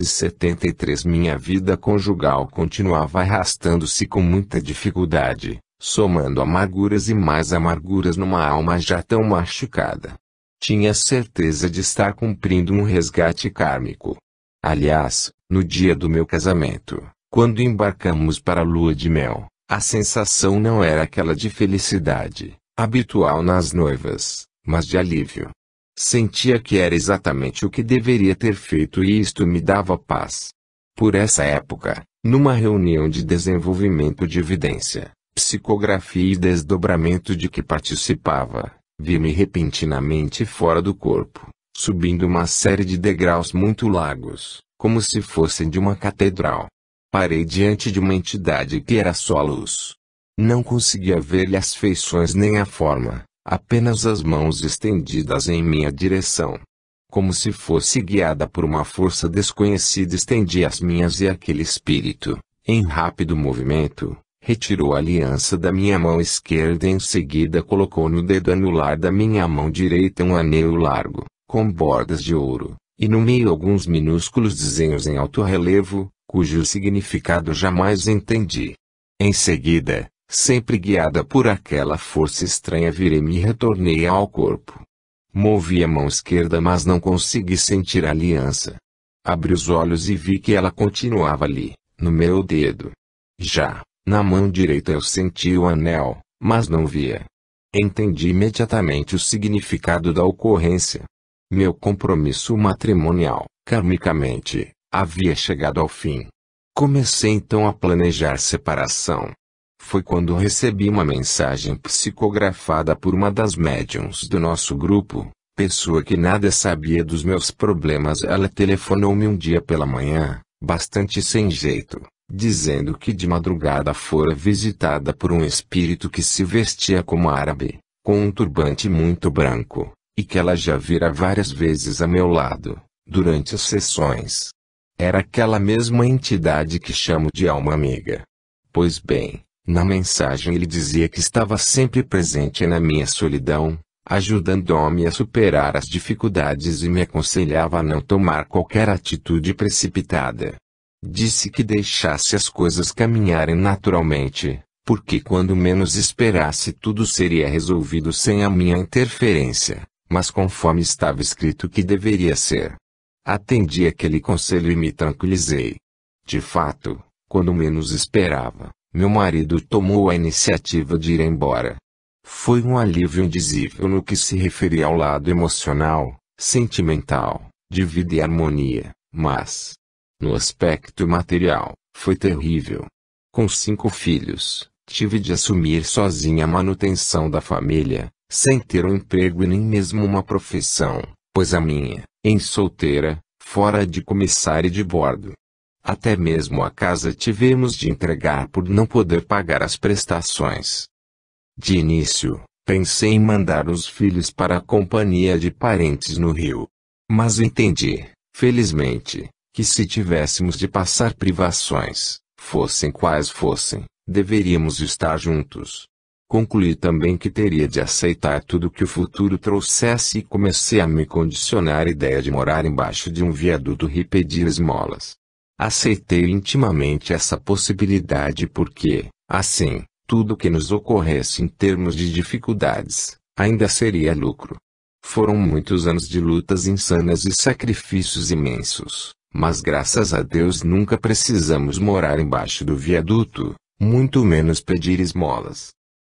1973 minha vida conjugal continuava arrastando-se com muita dificuldade, somando amarguras e mais amarguras numa alma já tão machucada. Tinha certeza de estar cumprindo um resgate kármico. Aliás, no dia do meu casamento, quando embarcamos para a lua de mel, a sensação não era aquela de felicidade, habitual nas noivas, mas de alívio. Sentia que era exatamente o que deveria ter feito e isto me dava paz. Por essa época, numa reunião de desenvolvimento de evidência, psicografia e desdobramento de que participava, vi-me repentinamente fora do corpo, subindo uma série de degraus muito largos, como se fossem de uma catedral. Parei diante de uma entidade que era só luz. Não conseguia ver-lhe as feições nem a forma, apenas as mãos estendidas em minha direção. Como se fosse guiada por uma força desconhecida, estendi as minhas e aquele espírito, em rápido movimento, retirou a aliança da minha mão esquerda e em seguida colocou no dedo anular da minha mão direita um anel largo, com bordas de ouro, e no meio alguns minúsculos desenhos em alto relevo, cujo significado jamais entendi. Em seguida, sempre guiada por aquela força estranha, virei-me e retornei ao corpo. Movi a mão esquerda, mas não consegui sentir a aliança. Abri os olhos e vi que ela continuava ali, no meu dedo. Já, na mão direita eu senti o anel, mas não via. Entendi imediatamente o significado da ocorrência. Meu compromisso matrimonial, karmicamente, havia chegado ao fim. Comecei então a planejar separação. Foi quando recebi uma mensagem psicografada por uma das médiuns do nosso grupo, pessoa que nada sabia dos meus problemas. Ela telefonou-me um dia pela manhã, bastante sem jeito, dizendo que de madrugada fora visitada por um espírito que se vestia como árabe, com um turbante muito branco, e que ela já vira várias vezes a meu lado, durante as sessões. Era aquela mesma entidade que chamo de alma amiga. Pois bem, na mensagem ele dizia que estava sempre presente na minha solidão, ajudando-me a superar as dificuldades e me aconselhava a não tomar qualquer atitude precipitada. Disse que deixasse as coisas caminharem naturalmente, porque quando menos esperasse tudo seria resolvido sem a minha interferência, mas conforme estava escrito que deveria ser. Atendi aquele conselho e me tranquilizei. De fato, quando menos esperava, meu marido tomou a iniciativa de ir embora. Foi um alívio indizível no que se referia ao lado emocional, sentimental, de vida e harmonia, mas, no aspecto material, foi terrível. Com 5 filhos, tive de assumir sozinha a manutenção da família, sem ter um emprego e nem mesmo uma profissão, pois a minha, em solteira, fora de comissária de bordo. Até mesmo a casa tivemos de entregar por não poder pagar as prestações. De início, pensei em mandar os filhos para a companhia de parentes no Rio. Mas entendi, felizmente, que se tivéssemos de passar privações, fossem quais fossem, deveríamos estar juntos. Concluí também que teria de aceitar tudo que o futuro trouxesse e comecei a me condicionar a ideia de morar embaixo de um viaduto e pedir esmolas. Aceitei intimamente essa possibilidade porque, assim, tudo que nos ocorresse em termos de dificuldades, ainda seria lucro. Foram muitos anos de lutas insanas e sacrifícios imensos, mas graças a Deus nunca precisamos morar embaixo do viaduto, muito menos pedir esmolas.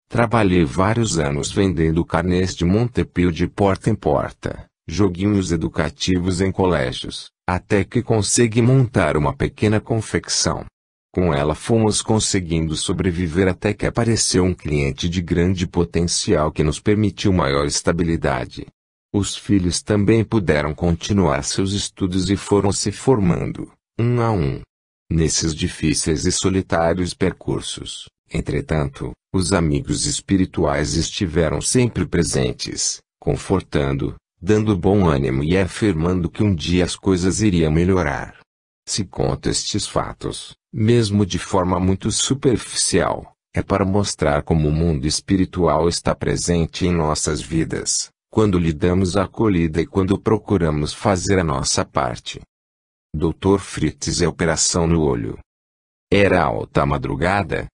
Trabalhei vários anos vendendo carnês de Montepio de porta em porta, joguinhos educativos em colégios, até que consegui montar uma pequena confecção. Com ela fomos conseguindo sobreviver até que apareceu um cliente de grande potencial que nos permitiu maior estabilidade. Os filhos também puderam continuar seus estudos e foram se formando, um a um. Nesses difíceis e solitários percursos, entretanto, os amigos espirituais estiveram sempre presentes, confortando, dando bom ânimo e afirmando que um dia as coisas iriam melhorar. Se conto estes fatos, mesmo de forma muito superficial, é para mostrar como o mundo espiritual está presente em nossas vidas, quando lhe damos a acolhida e quando procuramos fazer a nossa parte. Dr. Fritz e operação no olho. Era alta madrugada.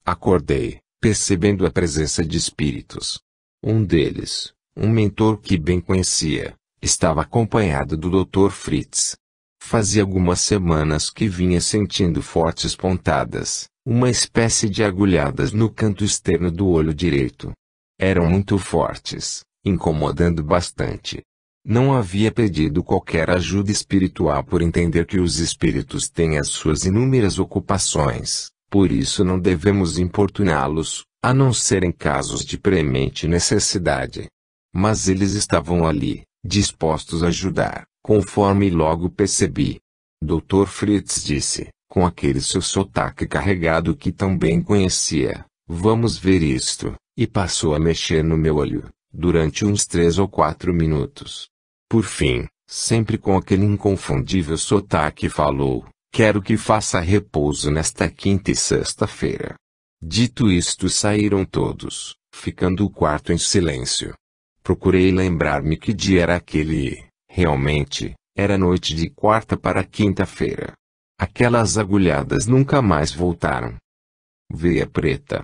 Acordei, percebendo a presença de espíritos. Um deles, um mentor que bem conhecia, estava acompanhado do Dr. Fritz. Fazia algumas semanas que vinha sentindo fortes pontadas, uma espécie de agulhadas no canto externo do olho direito. Eram muito fortes, incomodando bastante. Não havia pedido qualquer ajuda espiritual por entender que os espíritos têm as suas inúmeras ocupações, por isso não devemos importuná-los, a não ser em casos de premente necessidade. Mas eles estavam ali, dispostos a ajudar, conforme logo percebi. Dr. Fritz disse, com aquele seu sotaque carregado que tão bem conhecia, vamos ver isto, e passou a mexer no meu olho, durante uns 3 ou 4 minutos. Por fim, sempre com aquele inconfundível sotaque falou, quero que faça repouso nesta quinta e sexta-feira. Dito isto saíram todos, ficando o quarto em silêncio. Procurei lembrar-me que dia era aquele e, realmente, era noite de quarta para quinta-feira. Aquelas agulhadas nunca mais voltaram. Veia preta.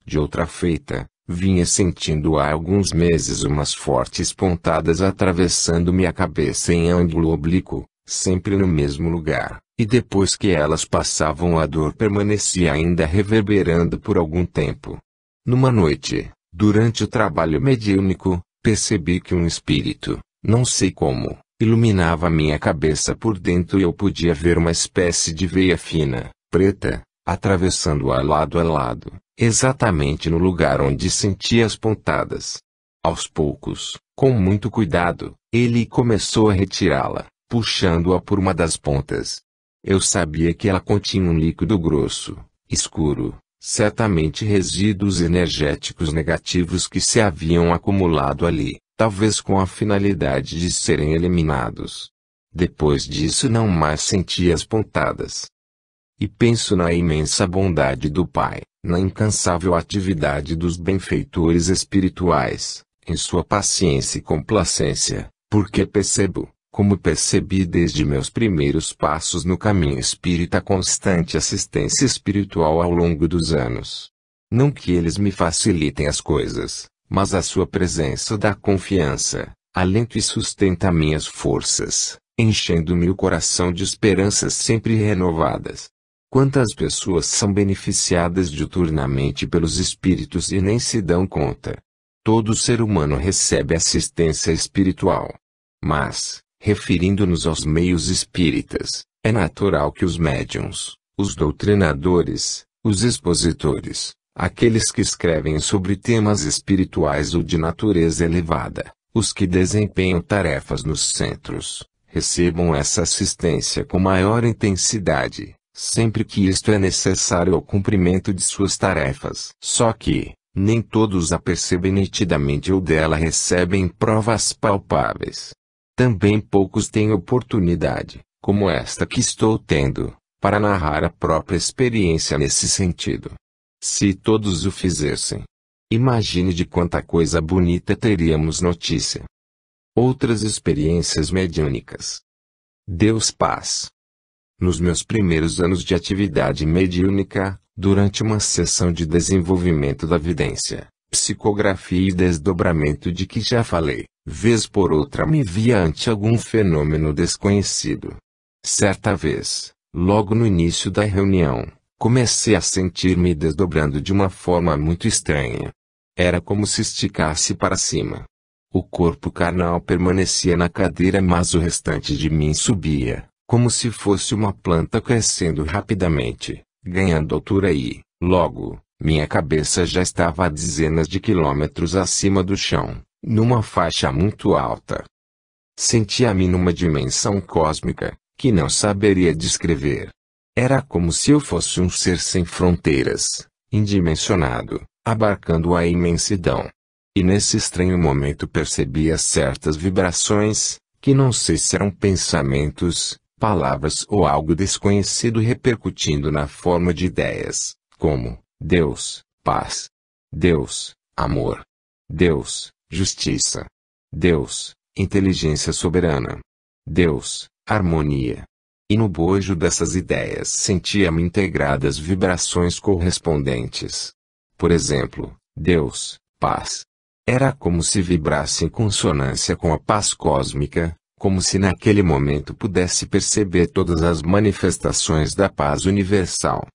De outra feita, vinha sentindo há alguns meses umas fortes pontadas atravessando-me a cabeça em ângulo oblíquo, sempre no mesmo lugar, e depois que elas passavam a dor permanecia ainda reverberando por algum tempo. Numa noite, durante o trabalho mediúnico, percebi que um espírito, não sei como, iluminava minha cabeça por dentro e eu podia ver uma espécie de veia fina, preta, atravessando-a lado a lado, exatamente no lugar onde senti as pontadas. Aos poucos, com muito cuidado, ele começou a retirá-la, puxando-a por uma das pontas. Eu sabia que ela continha um líquido grosso, escuro, certamente resíduos energéticos negativos que se haviam acumulado ali, talvez com a finalidade de serem eliminados. Depois disso não mais senti as pontadas. E penso na imensa bondade do Pai, na incansável atividade dos benfeitores espirituais, em sua paciência e complacência, porque percebo, como percebi desde meus primeiros passos no caminho espírita, constante assistência espiritual ao longo dos anos. Não que eles me facilitem as coisas, mas a sua presença dá confiança, alento e sustenta minhas forças, enchendo-me o coração de esperanças sempre renovadas. Quantas pessoas são beneficiadas diuturnamente pelos espíritos e nem se dão conta. Todo ser humano recebe assistência espiritual. Mas, referindo-nos aos meios espíritas, é natural que os médiuns, os doutrinadores, os expositores, aqueles que escrevem sobre temas espirituais ou de natureza elevada, os que desempenham tarefas nos centros, recebam essa assistência com maior intensidade, sempre que isto é necessário ao cumprimento de suas tarefas. Só que, nem todos a percebem nitidamente ou dela recebem provas palpáveis. Também poucos têm oportunidade, como esta que estou tendo, para narrar a própria experiência nesse sentido. Se todos o fizessem, imagine de quanta coisa bonita teríamos notícia. Outras experiências mediúnicas. Deus paz. Nos meus primeiros anos de atividade mediúnica, durante uma sessão de desenvolvimento da vidência, psicografia e desdobramento de que já falei, vez por outra me via ante algum fenômeno desconhecido. Certa vez, logo no início da reunião, comecei a sentir-me desdobrando de uma forma muito estranha. Era como se esticasse para cima. O corpo carnal permanecia na cadeira, mas o restante de mim subia, como se fosse uma planta crescendo rapidamente, ganhando altura e, logo, minha cabeça já estava a dezenas de quilômetros acima do chão, numa faixa muito alta. Sentia-me numa dimensão cósmica, que não saberia descrever. Era como se eu fosse um ser sem fronteiras, indimensionado, abarcando a imensidão. E nesse estranho momento percebia certas vibrações, que não sei se eram pensamentos, palavras ou algo desconhecido repercutindo na forma de ideias, como Deus, paz. Deus, amor. Deus, justiça. Deus, inteligência soberana. Deus, harmonia. E no bojo dessas ideias sentia-me integradas vibrações correspondentes. Por exemplo, Deus, paz. Era como se vibrasse em consonância com a paz cósmica, como se naquele momento pudesse perceber todas as manifestações da paz universal.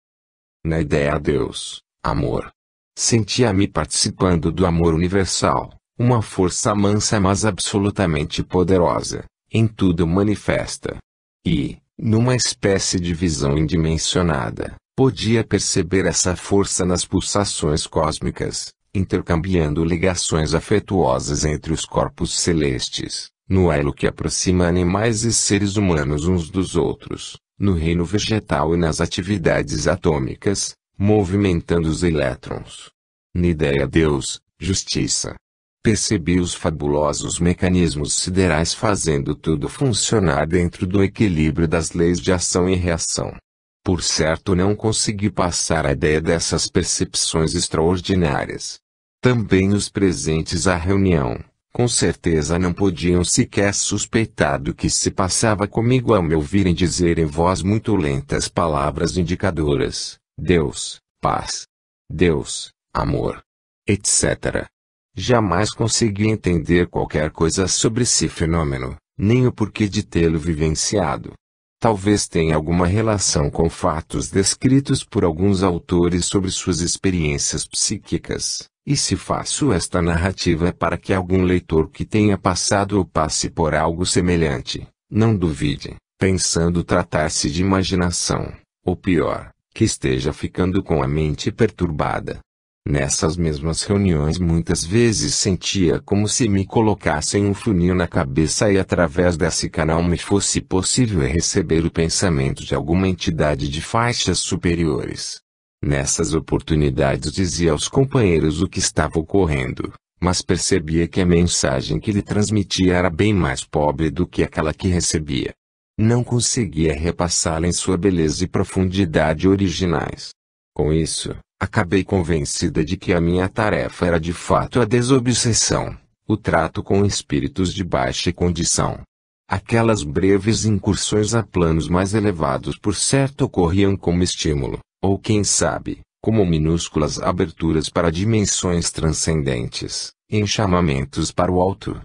Na ideia Deus, amor. Sentia-me participando do amor universal, uma força mansa mas absolutamente poderosa, em tudo manifesta. E, numa espécie de visão indimensionada, podia perceber essa força nas pulsações cósmicas, intercambiando ligações afetuosas entre os corpos celestes, no elo que aproxima animais e seres humanos uns dos outros, no reino vegetal e nas atividades atômicas, movimentando os elétrons. Na ideia Deus, justiça. Percebi os fabulosos mecanismos siderais fazendo tudo funcionar dentro do equilíbrio das leis de ação e reação. Por certo não consegui passar a ideia dessas percepções extraordinárias. Também os presentes à reunião, com certeza não podiam sequer suspeitar do que se passava comigo ao me ouvirem dizer em voz muito lenta as palavras indicadoras, Deus, paz. Deus, amor. Etc. Jamais consegui entender qualquer coisa sobre esse fenômeno, nem o porquê de tê-lo vivenciado. Talvez tenha alguma relação com fatos descritos por alguns autores sobre suas experiências psíquicas, e se faço esta narrativa é para que algum leitor que tenha passado ou passe por algo semelhante, não duvide, pensando tratar-se de imaginação, ou pior, que esteja ficando com a mente perturbada. Nessas mesmas reuniões muitas vezes sentia como se me colocassem um funil na cabeça e através desse canal me fosse possível receber o pensamento de alguma entidade de faixas superiores. Nessas oportunidades dizia aos companheiros o que estava ocorrendo, mas percebia que a mensagem que lhe transmitia era bem mais pobre do que aquela que recebia. Não conseguia repassá-la em sua beleza e profundidade originais. Com isso, acabei convencida de que a minha tarefa era de fato a desobsessão, o trato com espíritos de baixa condição. Aquelas breves incursões a planos mais elevados por certo ocorriam como estímulo, ou quem sabe, como minúsculas aberturas para dimensões transcendentes, em chamamentos para o alto.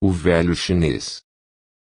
O velho chinês.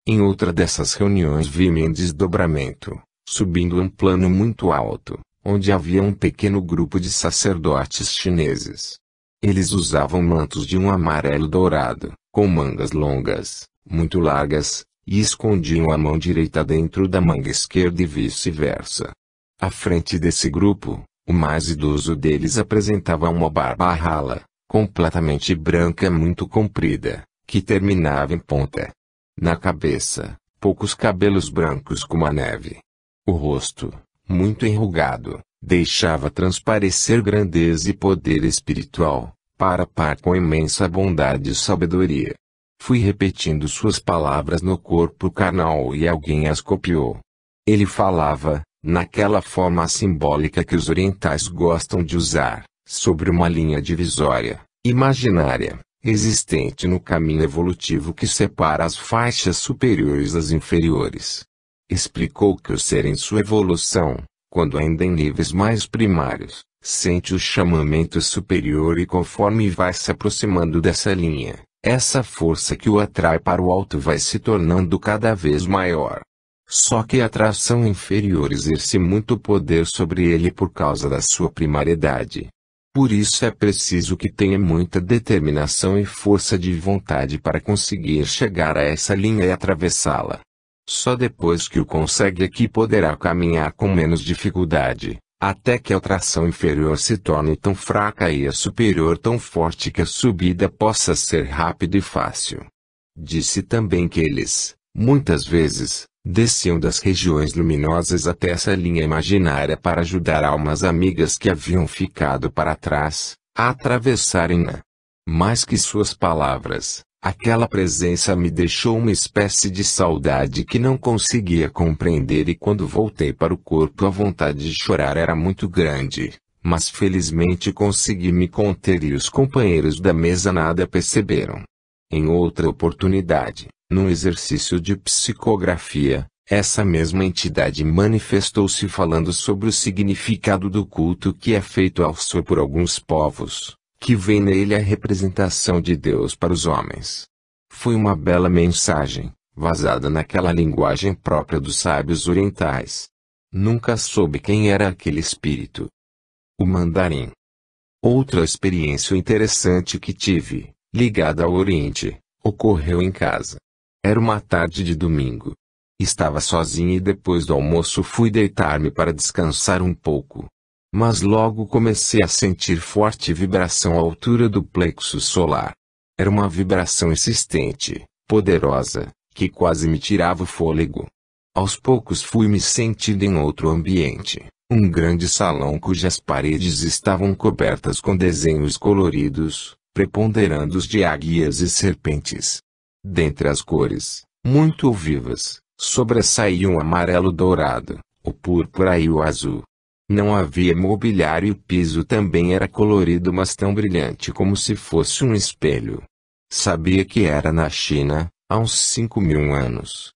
Em outra dessas reuniões vi-me em desdobramento, subindo um plano muito alto, onde havia um pequeno grupo de sacerdotes chineses. Eles usavam mantos de um amarelo dourado, com mangas longas, muito largas, e escondiam a mão direita dentro da manga esquerda e vice-versa. À frente desse grupo, o mais idoso deles apresentava uma barba rala, completamente branca muito comprida, que terminava em ponta. Na cabeça, poucos cabelos brancos como a neve. O rosto, muito enrugado, deixava transparecer grandeza e poder espiritual, para par com imensa bondade e sabedoria. Fui repetindo suas palavras no corpo carnal e alguém as copiou. Ele falava, naquela forma simbólica que os orientais gostam de usar, sobre uma linha divisória, imaginária, existente no caminho evolutivo que separa as faixas superiores das inferiores. Explicou que o ser em sua evolução, quando ainda em níveis mais primários, sente o chamamento superior e conforme vai se aproximando dessa linha, essa força que o atrai para o alto vai se tornando cada vez maior. Só que a atração inferior exerce muito poder sobre ele por causa da sua primariedade. Por isso é preciso que tenha muita determinação e força de vontade para conseguir chegar a essa linha e atravessá-la. Só depois que o consegue é que poderá caminhar com menos dificuldade, até que a atração inferior se torne tão fraca e a superior tão forte que a subida possa ser rápida e fácil. Disse também que eles, muitas vezes, desciam das regiões luminosas até essa linha imaginária para ajudar almas amigas que haviam ficado para trás, a atravessarem-na. Mais que suas palavras, aquela presença me deixou uma espécie de saudade que não conseguia compreender e quando voltei para o corpo a vontade de chorar era muito grande, mas felizmente consegui me conter e os companheiros da mesa nada perceberam. Em outra oportunidade, num exercício de psicografia, Essa mesma entidade manifestou-se falando sobre o significado do culto que é feito ao Senhor por alguns povos, que vê nele a representação de Deus para os homens. Foi uma bela mensagem, vazada naquela linguagem própria dos sábios orientais. Nunca soube quem era aquele espírito. O mandarim. Outra experiência interessante que tive, ligada ao Oriente, ocorreu em casa. Era uma tarde de domingo. Estava sozinho e depois do almoço fui deitar-me para descansar um pouco. Mas logo comecei a sentir forte vibração à altura do plexo solar. Era uma vibração insistente, poderosa, que quase me tirava o fôlego. Aos poucos fui me sentindo em outro ambiente, um grande salão cujas paredes estavam cobertas com desenhos coloridos, preponderando os de águias e serpentes. Dentre as cores, muito vivas, sobressaíam o amarelo dourado, o púrpura e o azul. Não havia mobiliário e o piso também era colorido mas tão brilhante como se fosse um espelho. Sabia que era na China, há uns 5.000 anos.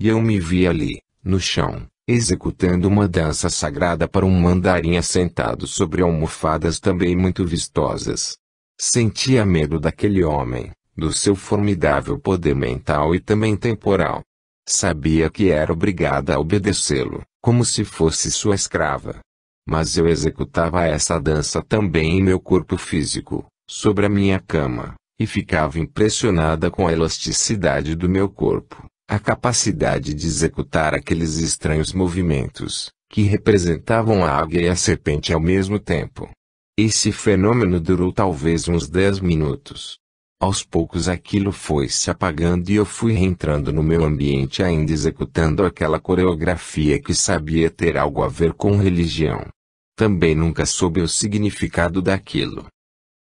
E eu me vi ali, no chão, executando uma dança sagrada para um mandarim assentado sobre almofadas também muito vistosas. Sentia medo daquele homem, do seu formidável poder mental e também temporal. Sabia que era obrigada a obedecê-lo, como se fosse sua escrava. Mas eu executava essa dança também em meu corpo físico, sobre a minha cama, e ficava impressionada com a elasticidade do meu corpo, a capacidade de executar aqueles estranhos movimentos, que representavam a águia e a serpente ao mesmo tempo. Esse fenômeno durou talvez uns 10 minutos. Aos poucos aquilo foi se apagando e eu fui reentrando no meu ambiente ainda executando aquela coreografia que sabia ter algo a ver com religião. Também nunca soube o significado daquilo.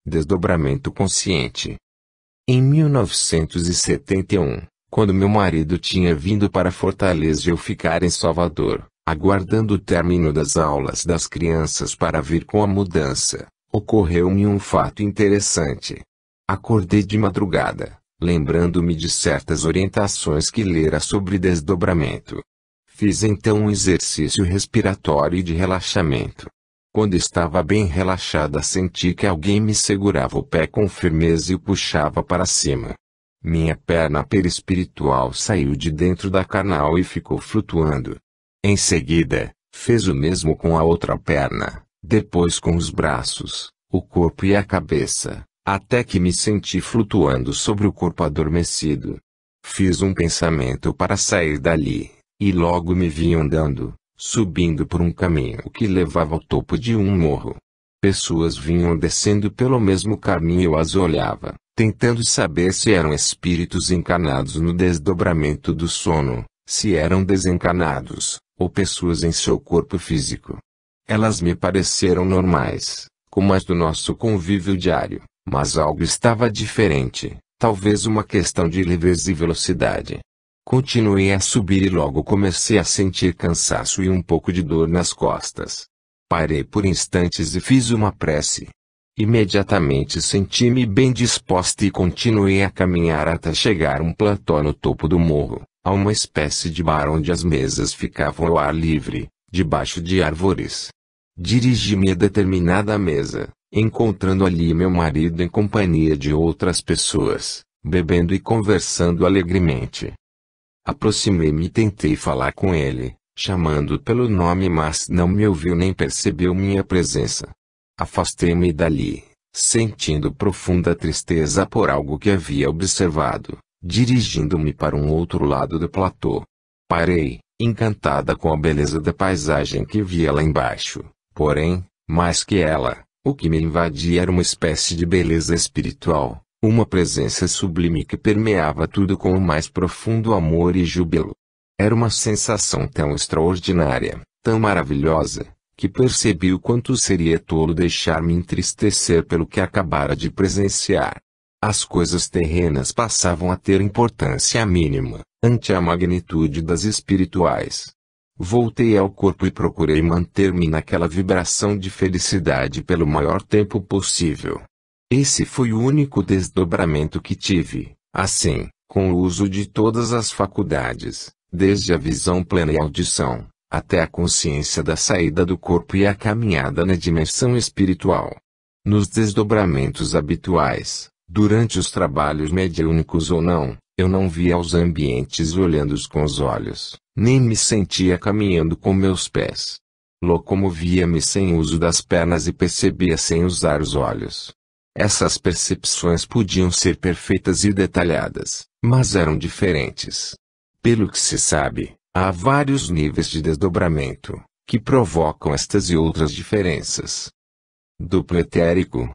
Desdobramento consciente. Em 1971, quando meu marido tinha vindo para Fortaleza e eu ficar em Salvador, aguardando o término das aulas das crianças para vir com a mudança, ocorreu-me um fato interessante. Acordei de madrugada, lembrando-me de certas orientações que lera sobre desdobramento. Fiz então um exercício respiratório e de relaxamento. Quando estava bem relaxada senti que alguém me segurava o pé com firmeza e o puxava para cima. Minha perna perispiritual saiu de dentro da carnal e ficou flutuando. Em seguida, fez o mesmo com a outra perna, depois com os braços, o corpo e a cabeça. Até que me senti flutuando sobre o corpo adormecido. Fiz um pensamento para sair dali, e logo me vi andando, subindo por um caminho que levava ao topo de um morro. Pessoas vinham descendo pelo mesmo caminho e eu as olhava, tentando saber se eram espíritos encarnados no desdobramento do sono, se eram desencarnados, ou pessoas em seu corpo físico. Elas me pareceram normais, como as do nosso convívio diário. Mas algo estava diferente, talvez uma questão de leveza e velocidade. Continuei a subir e logo comecei a sentir cansaço e um pouco de dor nas costas. Parei por instantes e fiz uma prece. Imediatamente senti-me bem disposta e continuei a caminhar até chegar a um platô no topo do morro, a uma espécie de bar onde as mesas ficavam ao ar livre, debaixo de árvores. Dirigi-me a determinada mesa, encontrando ali meu marido em companhia de outras pessoas, bebendo e conversando alegremente. Aproximei-me e tentei falar com ele, chamando-o pelo nome mas não me ouviu nem percebeu minha presença. Afastei-me dali, sentindo profunda tristeza por algo que havia observado, dirigindo-me para um outro lado do platô. Parei, encantada com a beleza da paisagem que via lá embaixo, porém, mais que ela, o que me invadia era uma espécie de beleza espiritual, uma presença sublime que permeava tudo com o mais profundo amor e júbilo. Era uma sensação tão extraordinária, tão maravilhosa, que percebi o quanto seria tolo deixar-me entristecer pelo que acabara de presenciar. As coisas terrenas passavam a ter importância mínima, ante a magnitude das espirituais. Voltei ao corpo e procurei manter-me naquela vibração de felicidade pelo maior tempo possível. Esse foi o único desdobramento que tive, assim, com o uso de todas as faculdades, desde a visão plena e audição, até a consciência da saída do corpo e a caminhada na dimensão espiritual. Nos desdobramentos habituais, durante os trabalhos mediúnicos ou não, eu não via os ambientes olhando-os com os olhos, nem me sentia caminhando com meus pés. Locomovia-me sem uso das pernas e percebia sem usar os olhos. Essas percepções podiam ser perfeitas e detalhadas, mas eram diferentes. Pelo que se sabe, há vários níveis de desdobramento, que provocam estas e outras diferenças. Duplo etérico.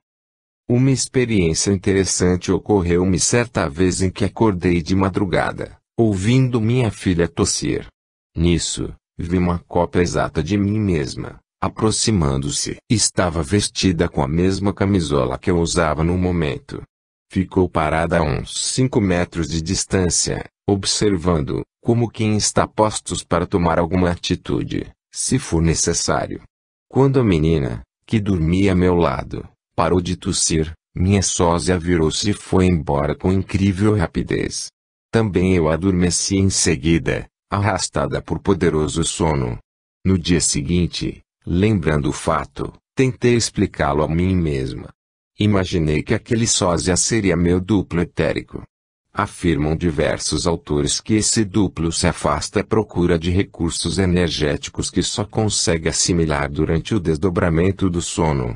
Uma experiência interessante ocorreu-me certa vez em que acordei de madrugada, ouvindo minha filha tossir. Nisso, vi uma cópia exata de mim mesma, aproximando-se. Estava vestida com a mesma camisola que eu usava no momento. Ficou parada a uns 5 metros de distância, observando, como quem está postos para tomar alguma atitude, se for necessário. Quando a menina, que dormia a meu lado, parou de tossir, minha sósia virou-se e foi embora com incrível rapidez. Também eu adormeci em seguida, arrastada por poderoso sono. No dia seguinte, lembrando o fato, tentei explicá-lo a mim mesma. Imaginei que aquele sósia seria meu duplo etérico. Afirmam diversos autores que esse duplo se afasta à procura de recursos energéticos que só consegue assimilar durante o desdobramento do sono.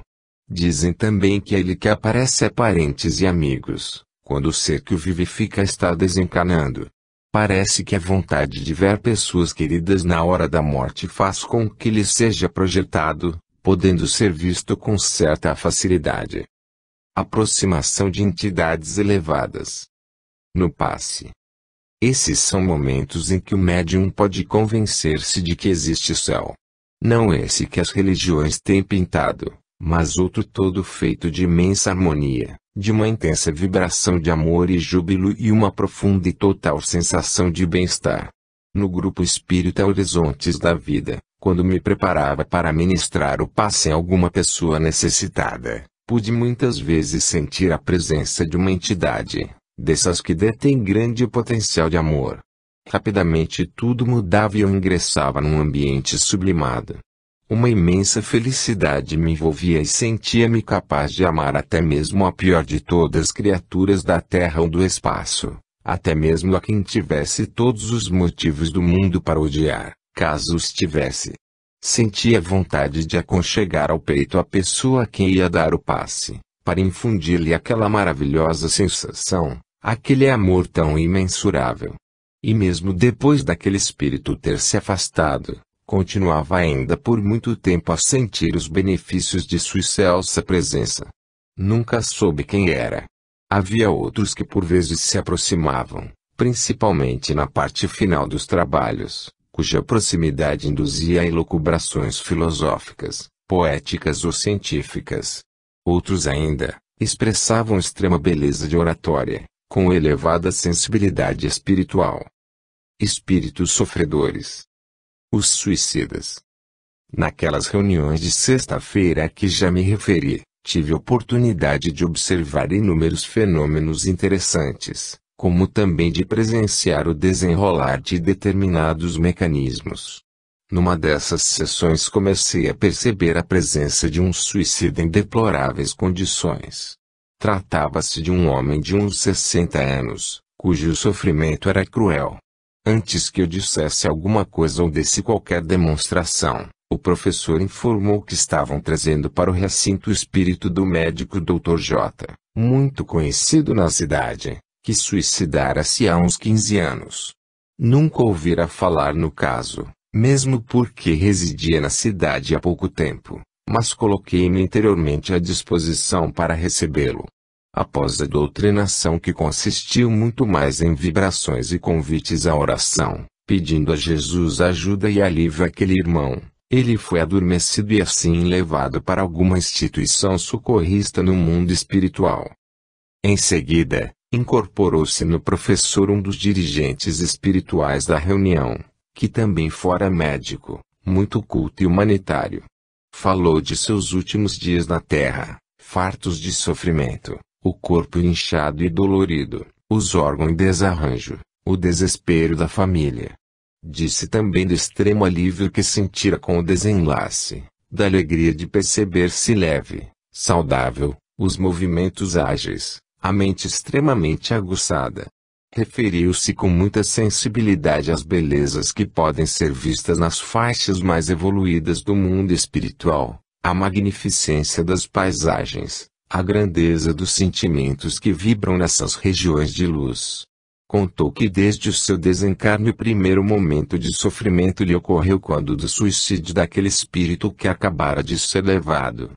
Dizem também que é ele que aparece a parentes e amigos, quando o ser que o vivifica está desencarnando. Parece que a vontade de ver pessoas queridas na hora da morte faz com que lhe seja projetado, podendo ser visto com certa facilidade. Aproximação de entidades elevadas. No passe. Esses são momentos em que o médium pode convencer-se de que existe céu. Não esse que as religiões têm pintado, mas outro todo feito de imensa harmonia, de uma intensa vibração de amor e júbilo e uma profunda e total sensação de bem-estar. No grupo espírita Horizontes da Vida, quando me preparava para ministrar o passe em alguma pessoa necessitada, pude muitas vezes sentir a presença de uma entidade, dessas que detém grande potencial de amor. Rapidamente tudo mudava e eu ingressava num ambiente sublimado. Uma imensa felicidade me envolvia e sentia-me capaz de amar até mesmo a pior de todas as criaturas da terra ou do espaço, até mesmo a quem tivesse todos os motivos do mundo para odiar, caso os tivesse. Sentia vontade de aconchegar ao peito a pessoa a quem ia dar o passe, para infundir-lhe aquela maravilhosa sensação, aquele amor tão imensurável. E mesmo depois daquele espírito ter se afastado, continuava ainda por muito tempo a sentir os benefícios de sua excelsa presença. Nunca soube quem era. Havia outros que por vezes se aproximavam, principalmente na parte final dos trabalhos, cuja proximidade induzia a elucubrações filosóficas, poéticas ou científicas. Outros ainda, expressavam extrema beleza de oratória, com elevada sensibilidade espiritual. Espíritos sofredores. Os suicidas. Naquelas reuniões de sexta-feira a que já me referi, tive oportunidade de observar inúmeros fenômenos interessantes, como também de presenciar o desenrolar de determinados mecanismos. Numa dessas sessões comecei a perceber a presença de um suicida em deploráveis condições. Tratava-se de um homem de uns 60 anos, cujo sofrimento era cruel. Antes que eu dissesse alguma coisa ou desse qualquer demonstração, o professor informou que estavam trazendo para o recinto o espírito do médico Dr. J., muito conhecido na cidade, que suicidara-se há uns 15 anos. Nunca ouvira falar no caso, mesmo porque residia na cidade há pouco tempo, mas coloquei-me interiormente à disposição para recebê-lo. Após a doutrinação que consistiu muito mais em vibrações e convites à oração, pedindo a Jesus ajuda e alívio àquele irmão, ele foi adormecido e assim levado para alguma instituição socorrista no mundo espiritual. Em seguida, incorporou-se no professor um dos dirigentes espirituais da reunião, que também fora médico, muito culto e humanitário. Falou de seus últimos dias na terra, fartos de sofrimento, o corpo inchado e dolorido, os órgãos em desarranjo, o desespero da família. Disse também do extremo alívio que sentira com o desenlace, da alegria de perceber-se leve, saudável, os movimentos ágeis, a mente extremamente aguçada. Referiu-se com muita sensibilidade às belezas que podem ser vistas nas faixas mais evoluídas do mundo espiritual, à magnificência das paisagens, à grandeza dos sentimentos que vibram nessas regiões de luz. Contou que desde o seu desencarne o primeiro momento de sofrimento lhe ocorreu quando do suicídio daquele espírito que acabara de ser levado.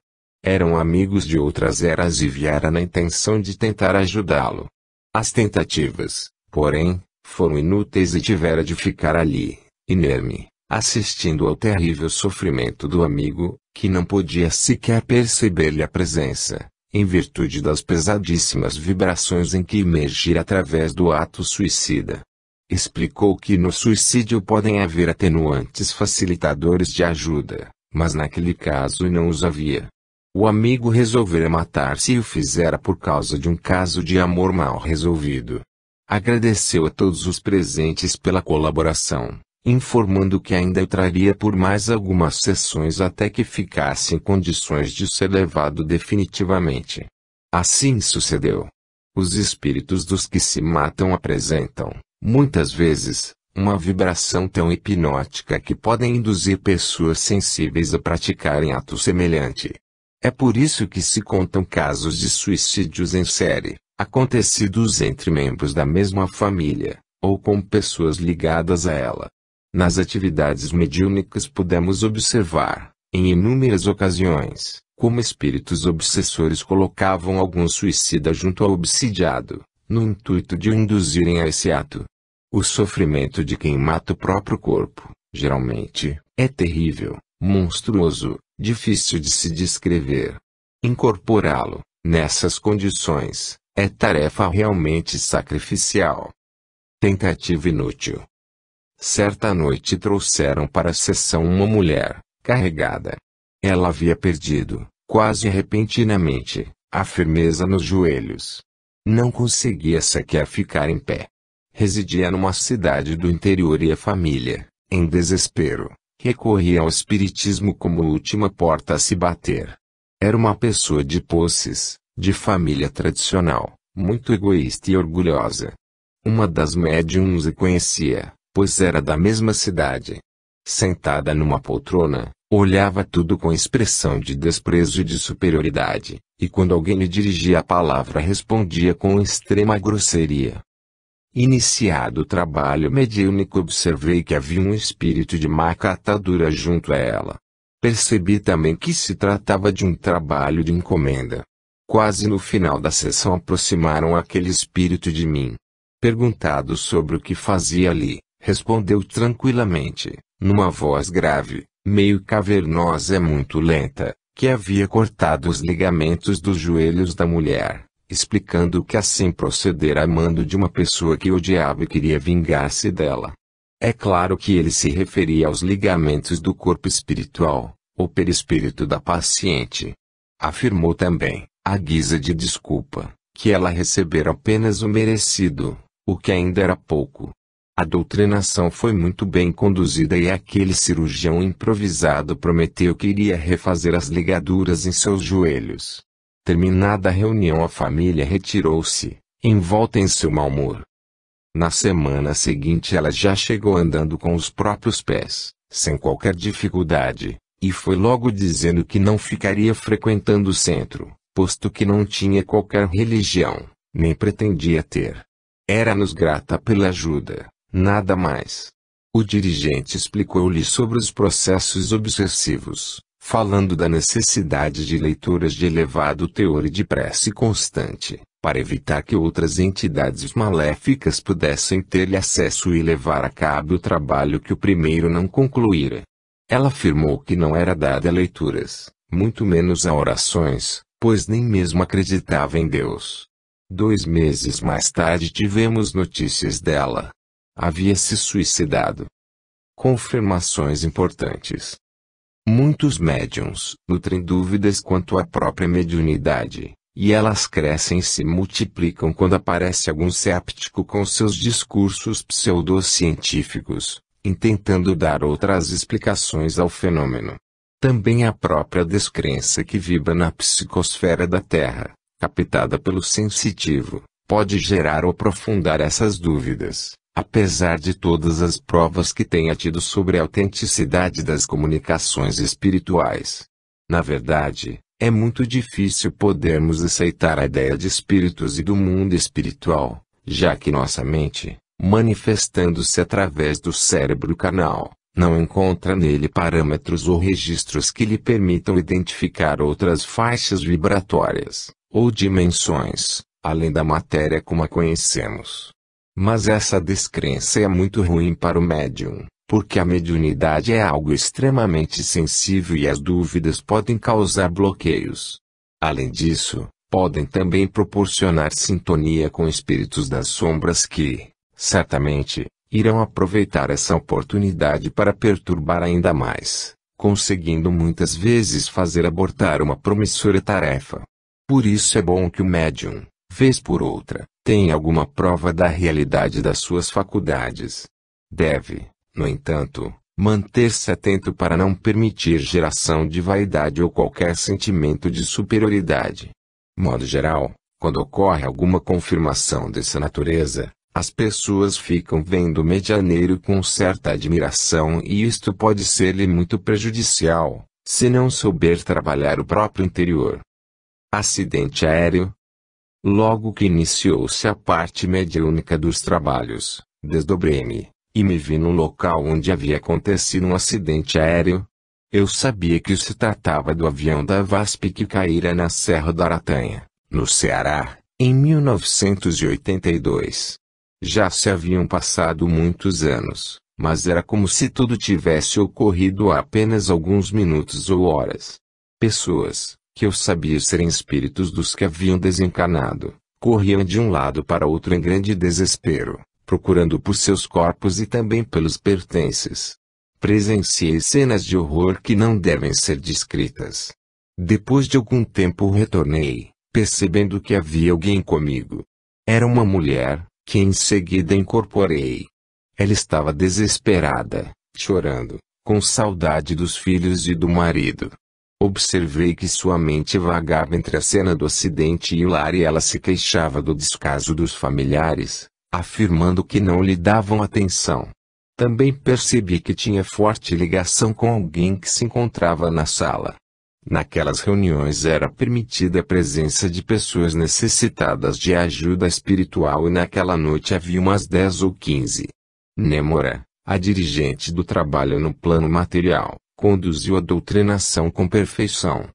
Eram amigos de outras eras e viera na intenção de tentar ajudá-lo. As tentativas, porém, foram inúteis e tivera de ficar ali, inerme, assistindo ao terrível sofrimento do amigo, que não podia sequer perceber-lhe a presença, em virtude das pesadíssimas vibrações em que imergira através do ato suicida. Explicou que no suicídio podem haver atenuantes facilitadores de ajuda, mas naquele caso não os havia. O amigo resolvera matar-se e o fizera por causa de um caso de amor mal resolvido. Agradeceu a todos os presentes pela colaboração, informando que ainda entraria por mais algumas sessões até que ficasse em condições de ser levado definitivamente. Assim sucedeu. Os espíritos dos que se matam apresentam, muitas vezes, uma vibração tão hipnótica que podem induzir pessoas sensíveis a praticarem ato semelhante. É por isso que se contam casos de suicídios em série, acontecidos entre membros da mesma família, ou com pessoas ligadas a ela. Nas atividades mediúnicas podemos observar, em inúmeras ocasiões, como espíritos obsessores colocavam algum suicida junto ao obsidiado, no intuito de o induzirem a esse ato. O sofrimento de quem mata o próprio corpo, geralmente, é terrível, monstruoso, difícil de se descrever. Incorporá-lo, nessas condições, é tarefa realmente sacrificial. Tentativa inútil. Certa noite trouxeram para a sessão uma mulher, carregada. Ela havia perdido, quase repentinamente, a firmeza nos joelhos. Não conseguia sequer ficar em pé. Residia numa cidade do interior e a família, em desespero, recorria ao espiritismo como última porta a se bater. Era uma pessoa de posses, de família tradicional, muito egoísta e orgulhosa. Uma das médiums a conhecia, pois era da mesma cidade. Sentada numa poltrona, olhava tudo com expressão de desprezo e de superioridade, e quando alguém lhe dirigia a palavra respondia com extrema grosseria. Iniciado o trabalho mediúnico, observei que havia um espírito de má catadura junto a ela. Percebi também que se tratava de um trabalho de encomenda. Quase no final da sessão aproximaram aquele espírito de mim. Perguntado sobre o que fazia ali, respondeu tranquilamente, numa voz grave, meio cavernosa e muito lenta, que havia cortado os ligamentos dos joelhos da mulher, explicando que assim procedera a mando de uma pessoa que odiava e queria vingar-se dela. É claro que ele se referia aos ligamentos do corpo espiritual, ou perispírito da paciente. Afirmou também, à guisa de desculpa, que ela recebera apenas o merecido, o que ainda era pouco. A doutrinação foi muito bem conduzida e aquele cirurgião improvisado prometeu que iria refazer as ligaduras em seus joelhos. Terminada a reunião, a família retirou-se, envolta em seu mau humor. Na semana seguinte ela já chegou andando com os próprios pés, sem qualquer dificuldade, e foi logo dizendo que não ficaria frequentando o centro, posto que não tinha qualquer religião, nem pretendia ter. Era-nos grata pela ajuda, nada mais. O dirigente explicou-lhe sobre os processos obsessivos, falando da necessidade de leituras de elevado teor e de prece constante, para evitar que outras entidades maléficas pudessem ter-lhe acesso e levar a cabo o trabalho que o primeiro não concluíra. Ela afirmou que não era dada a leituras, muito menos a orações, pois nem mesmo acreditava em Deus. 2 meses mais tarde tivemos notícias dela. Havia se suicidado. Confirmações importantes. Muitos médiuns nutrem dúvidas quanto à própria mediunidade, e elas crescem e se multiplicam quando aparece algum séptico com seus discursos pseudocientíficos, intentando dar outras explicações ao fenômeno. Também a própria descrença que vibra na psicosfera da Terra, captada pelo sensitivo, pode gerar ou aprofundar essas dúvidas, apesar de todas as provas que tenha tido sobre a autenticidade das comunicações espirituais. Na verdade, é muito difícil podermos aceitar a ideia de espíritos e do mundo espiritual, já que nossa mente, manifestando-se através do cérebro canal, não encontra nele parâmetros ou registros que lhe permitam identificar outras faixas vibratórias, ou dimensões, além da matéria como a conhecemos. Mas essa descrença é muito ruim para o médium, porque a mediunidade é algo extremamente sensível e as dúvidas podem causar bloqueios. Além disso, podem também proporcionar sintonia com espíritos das sombras que, certamente, irão aproveitar essa oportunidade para perturbar ainda mais, conseguindo muitas vezes fazer abortar uma promissora tarefa. Por isso é bom que o médium, vez por outra, tenha alguma prova da realidade das suas faculdades. Deve, no entanto, manter-se atento para não permitir geração de vaidade ou qualquer sentimento de superioridade. Modo geral, quando ocorre alguma confirmação dessa natureza, as pessoas ficam vendo o medianeiro com certa admiração e isto pode ser-lhe muito prejudicial, se não souber trabalhar o próprio interior. Acidente aéreo. Logo que iniciou-se a parte mediúnica dos trabalhos, desdobrei-me, e me vi no local onde havia acontecido um acidente aéreo. Eu sabia que se tratava do avião da VASP que caíra na Serra da Aratanha, no Ceará, em 1982. Já se haviam passado muitos anos, mas era como se tudo tivesse ocorrido há apenas alguns minutos ou horas. Pessoas, que eu sabia serem espíritos dos que haviam desencarnado, corriam de um lado para outro em grande desespero, procurando por seus corpos e também pelos pertences. Presenciei cenas de horror que não devem ser descritas. Depois de algum tempo retornei, percebendo que havia alguém comigo. Era uma mulher, que em seguida incorporei. Ela estava desesperada, chorando, com saudade dos filhos e do marido. Observei que sua mente vagava entre a cena do acidente e o lar e ela se queixava do descaso dos familiares, afirmando que não lhe davam atenção. Também percebi que tinha forte ligação com alguém que se encontrava na sala. Naquelas reuniões era permitida a presença de pessoas necessitadas de ajuda espiritual e naquela noite havia umas 10 ou 15. Nêmora, a dirigente do trabalho no plano material, conduziu a doutrinação com perfeição.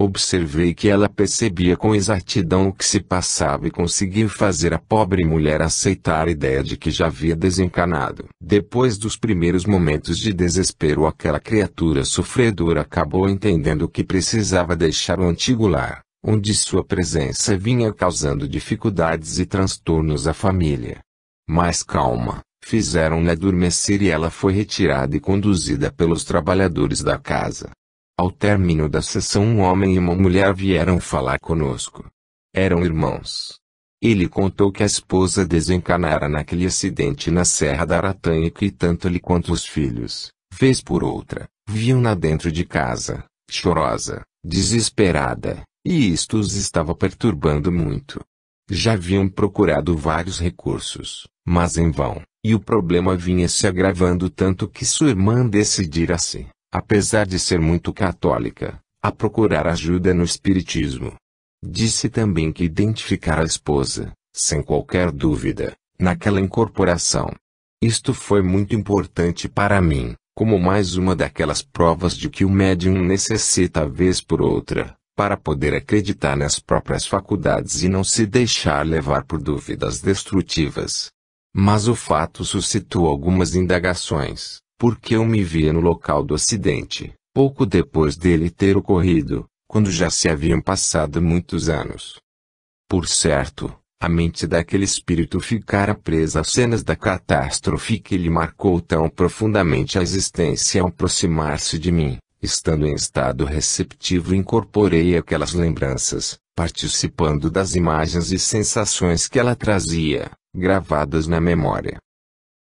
Observei que ela percebia com exatidão o que se passava e conseguiu fazer a pobre mulher aceitar a ideia de que já havia desencarnado. Depois dos primeiros momentos de desespero, aquela criatura sofredora acabou entendendo que precisava deixar o antigo lar, onde sua presença vinha causando dificuldades e transtornos à família. Mais calma, fizeram-na adormecer e ela foi retirada e conduzida pelos trabalhadores da casa. Ao término da sessão, um homem e uma mulher vieram falar conosco. Eram irmãos. Ele contou que a esposa desencarnara naquele acidente na Serra da Aratanha e que tanto ele quanto os filhos, vez por outra, viam-na dentro de casa, chorosa, desesperada, e isto os estava perturbando muito. Já haviam procurado vários recursos, mas em vão, e o problema vinha se agravando tanto que sua irmã decidira-se, apesar de ser muito católica, a procurar ajuda no espiritismo. Disse também que identificara a esposa, sem qualquer dúvida, naquela incorporação. Isto foi muito importante para mim, como mais uma daquelas provas de que o médium necessita vez por outra, para poder acreditar nas próprias faculdades e não se deixar levar por dúvidas destrutivas. Mas o fato suscitou algumas indagações, porque eu me via no local do acidente, pouco depois dele ter ocorrido, quando já se haviam passado muitos anos. Por certo, a mente daquele espírito ficara presa às cenas da catástrofe que lhe marcou tão profundamente a existência ao aproximar-se de mim. Estando em estado receptivo, incorporei aquelas lembranças, participando das imagens e sensações que ela trazia, gravadas na memória.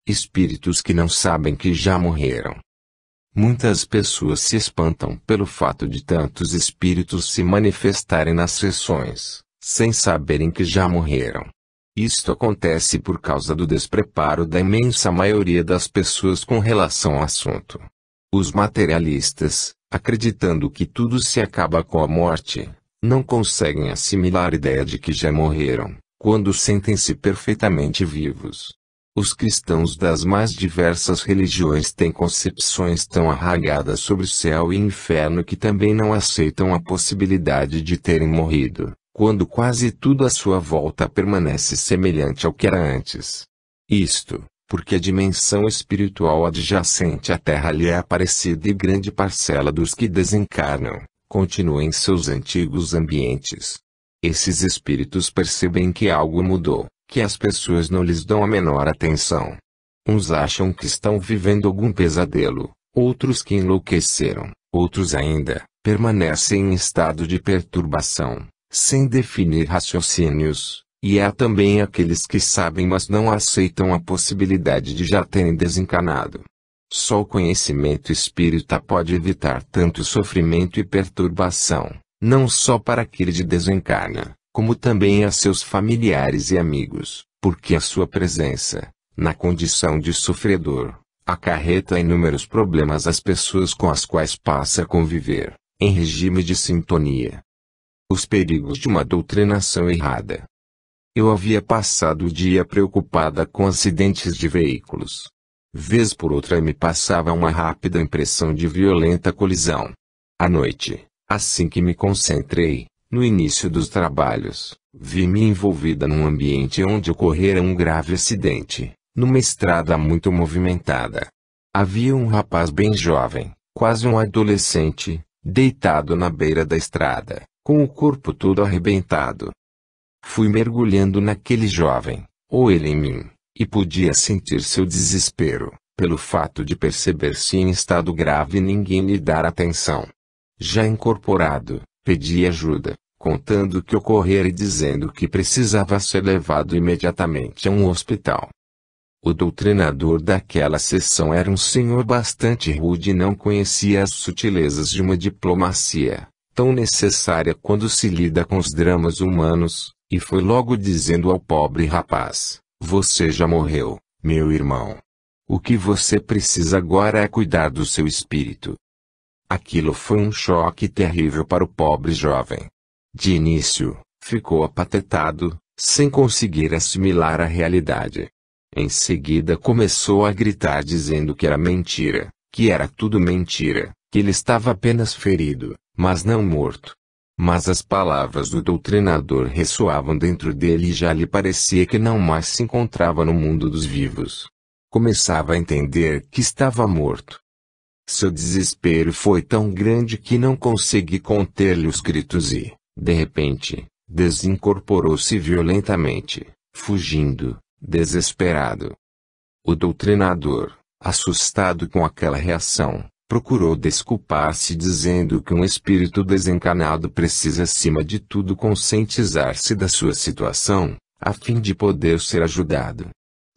Espíritos que não sabem que já morreram. Muitas pessoas se espantam pelo fato de tantos espíritos se manifestarem nas sessões, sem saberem que já morreram. Isto acontece por causa do despreparo da imensa maioria das pessoas com relação ao assunto. Os materialistas, acreditando que tudo se acaba com a morte, não conseguem assimilar a ideia de que já morreram, quando sentem-se perfeitamente vivos. Os cristãos das mais diversas religiões têm concepções tão arraigadas sobre céu e inferno que também não aceitam a possibilidade de terem morrido, quando quase tudo à sua volta permanece semelhante ao que era antes. Isto, porque a dimensão espiritual adjacente à Terra lhe é parecida e grande parcela dos que desencarnam continua em seus antigos ambientes. Esses espíritos percebem que algo mudou, que as pessoas não lhes dão a menor atenção. Uns acham que estão vivendo algum pesadelo, outros que enlouqueceram, outros ainda, permanecem em estado de perturbação, sem definir raciocínios, e há também aqueles que sabem mas não aceitam a possibilidade de já terem desencarnado. Só o conhecimento espírita pode evitar tanto sofrimento e perturbação, não só para aquele que desencarna, como também a seus familiares e amigos, porque a sua presença, na condição de sofredor, acarreta inúmeros problemas às pessoas com as quais passa a conviver, em regime de sintonia. Os perigos de uma doutrinação errada. Eu havia passado o dia preocupada com acidentes de veículos. Vez por outra me passava uma rápida impressão de violenta colisão. À noite, assim que me concentrei, no início dos trabalhos, vi-me envolvida num ambiente onde ocorrera um grave acidente, numa estrada muito movimentada. Havia um rapaz bem jovem, quase um adolescente, deitado na beira da estrada, com o corpo todo arrebentado. Fui mergulhando naquele jovem, ou ele em mim, e podia sentir seu desespero, pelo fato de perceber-se em estado grave e ninguém lhe dar atenção. Já incorporado, pedi ajuda, contando o que ocorrera e dizendo que precisava ser levado imediatamente a um hospital. O doutrinador daquela sessão era um senhor bastante rude e não conhecia as sutilezas de uma diplomacia, tão necessária quando se lida com os dramas humanos, e foi logo dizendo ao pobre rapaz: "Você já morreu, meu irmão. O que você precisa agora é cuidar do seu espírito." Aquilo foi um choque terrível para o pobre jovem. De início, ficou apatetado, sem conseguir assimilar a realidade. Em seguida começou a gritar dizendo que era mentira, que era tudo mentira, que ele estava apenas ferido, mas não morto. Mas as palavras do doutrinador ressoavam dentro dele e já lhe parecia que não mais se encontrava no mundo dos vivos. Começava a entender que estava morto. Seu desespero foi tão grande que não consegui conter-lhe os gritos e, de repente, desincorporou-se violentamente, fugindo, desesperado. O doutrinador, assustado com aquela reação, procurou desculpar-se dizendo que um espírito desencarnado precisa acima de tudo conscientizar-se da sua situação, a fim de poder ser ajudado.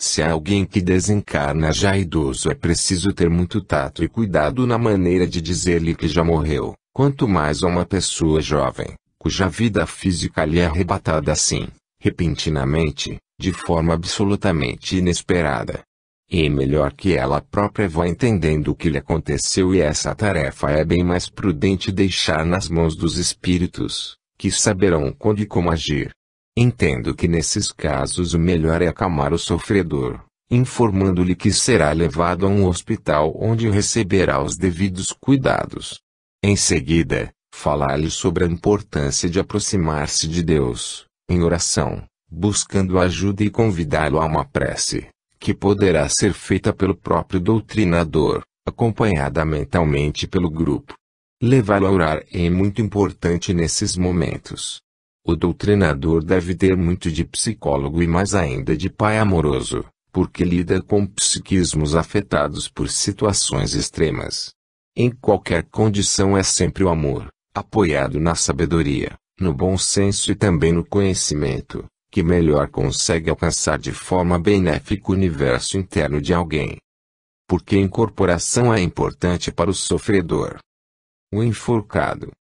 Se há alguém que desencarna já idoso é preciso ter muito tato e cuidado na maneira de dizer-lhe que já morreu, quanto mais a uma pessoa jovem, cuja vida física lhe é arrebatada assim, repentinamente, de forma absolutamente inesperada. E melhor que ela própria vá entendendo o que lhe aconteceu e essa tarefa é bem mais prudente deixar nas mãos dos espíritos, que saberão quando e como agir. Entendo que nesses casos o melhor é acalmar o sofredor, informando-lhe que será levado a um hospital onde receberá os devidos cuidados. Em seguida, falar-lhe sobre a importância de aproximar-se de Deus, em oração, buscando ajuda e convidá-lo a uma prece, que poderá ser feita pelo próprio doutrinador, acompanhada mentalmente pelo grupo. Levá-lo a orar é muito importante nesses momentos. O doutrinador deve ter muito de psicólogo e mais ainda de pai amoroso, porque lida com psiquismos afetados por situações extremas. Em qualquer condição é sempre o amor, apoiado na sabedoria, no bom senso e também no conhecimento, que melhor consegue alcançar de forma benéfica o universo interno de alguém. Por que a incorporação é importante para o sofredor? O enforcado.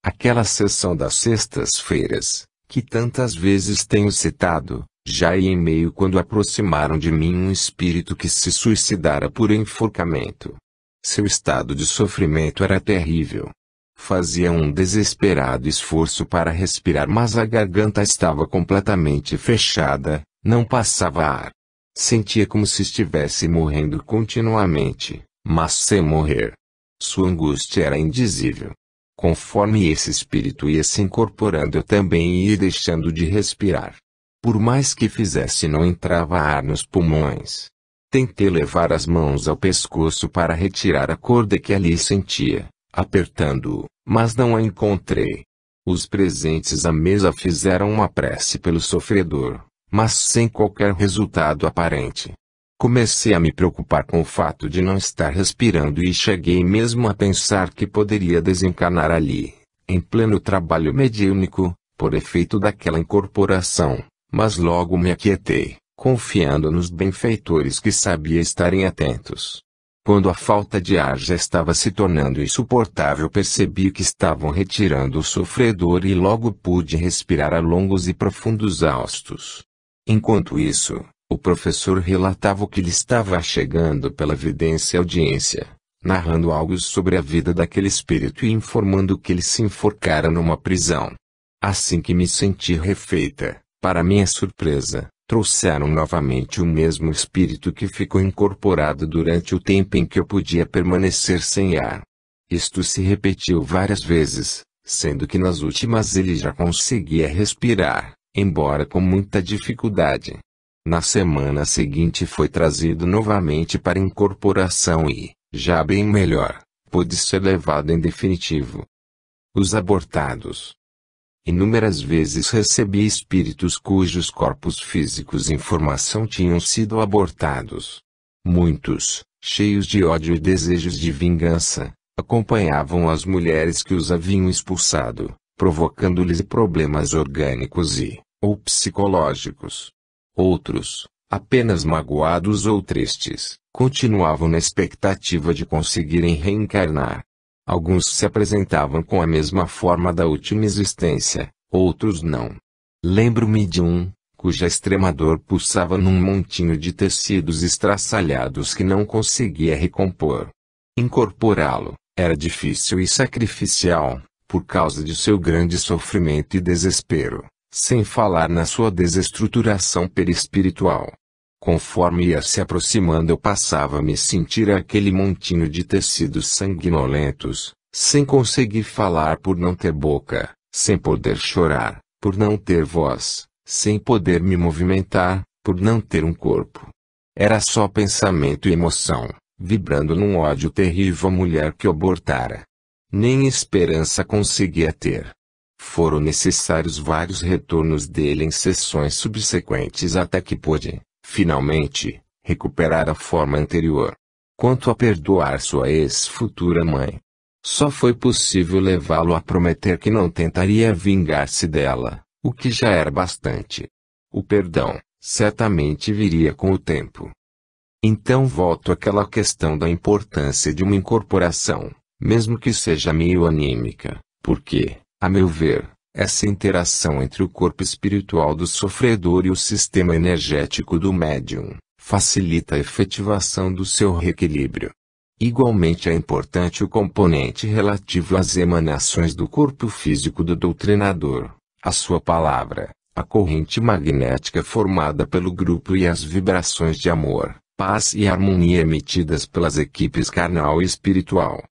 Aquela sessão das sextas-feiras, que tantas vezes tenho citado, já ia em meio quando aproximaram de mim um espírito que se suicidara por enforcamento. Seu estado de sofrimento era terrível. Fazia um desesperado esforço para respirar, mas a garganta estava completamente fechada, não passava ar. Sentia como se estivesse morrendo continuamente, mas sem morrer. Sua angústia era indizível. Conforme esse espírito ia se incorporando, eu também ia deixando de respirar. Por mais que fizesse, não entrava ar nos pulmões. Tentei levar as mãos ao pescoço para retirar a corda que ali sentia, apertando-o, mas não a encontrei. Os presentes à mesa fizeram uma prece pelo sofredor, mas sem qualquer resultado aparente. Comecei a me preocupar com o fato de não estar respirando e cheguei mesmo a pensar que poderia desencarnar ali, em pleno trabalho mediúnico, por efeito daquela incorporação, mas logo me aquietei, confiando nos benfeitores que sabia estarem atentos. Quando a falta de ar já estava se tornando insuportável, percebi que estavam retirando o sofredor e logo pude respirar a longos e profundos haustos. Enquanto isso, o professor relatava o que lhe estava chegando pela vidência e audiência, narrando algo sobre a vida daquele espírito e informando que ele se enforcara numa prisão. Assim que me senti refeita, para minha surpresa, trouxeram novamente o mesmo espírito que ficou incorporado durante o tempo em que eu podia permanecer sem ar. Isto se repetiu várias vezes, sendo que nas últimas ele já conseguia respirar, embora com muita dificuldade. Na semana seguinte foi trazido novamente para incorporação e, já bem melhor, pôde ser levado em definitivo. Os abortados. Inúmeras vezes recebi espíritos cujos corpos físicos em formação tinham sido abortados. Muitos, cheios de ódio e desejos de vingança, acompanhavam as mulheres que os haviam expulsado, provocando-lhes problemas orgânicos ou psicológicos. Outros, apenas magoados ou tristes, continuavam na expectativa de conseguirem reencarnar. Alguns se apresentavam com a mesma forma da última existência, outros não. Lembro-me de um, cuja extrema dor pulsava num montinho de tecidos estraçalhados que não conseguia recompor. Incorporá-lo era difícil e sacrificial, por causa de seu grande sofrimento e desespero, sem falar na sua desestruturação perispiritual. Conforme ia se aproximando, eu passava a me sentir aquele montinho de tecidos sanguinolentos, sem conseguir falar por não ter boca, sem poder chorar, por não ter voz, sem poder me movimentar, por não ter um corpo. Era só pensamento e emoção, vibrando num ódio terrível à mulher que o abortara. Nem esperança conseguia ter. Foram necessários vários retornos dele em sessões subsequentes até que pôde, finalmente, recuperar a forma anterior. Quanto a perdoar sua ex-futura mãe, só foi possível levá-lo a prometer que não tentaria vingar-se dela, o que já era bastante. O perdão, certamente viria com o tempo. Então volto àquela questão da importância de uma incorporação, mesmo que seja meio anímica, porque, a meu ver, essa interação entre o corpo espiritual do sofredor e o sistema energético do médium facilita a efetivação do seu reequilíbrio. Igualmente é importante o componente relativo às emanações do corpo físico do doutrinador, a sua palavra, a corrente magnética formada pelo grupo e as vibrações de amor, paz e harmonia emitidas pelas equipes carnal e espiritual.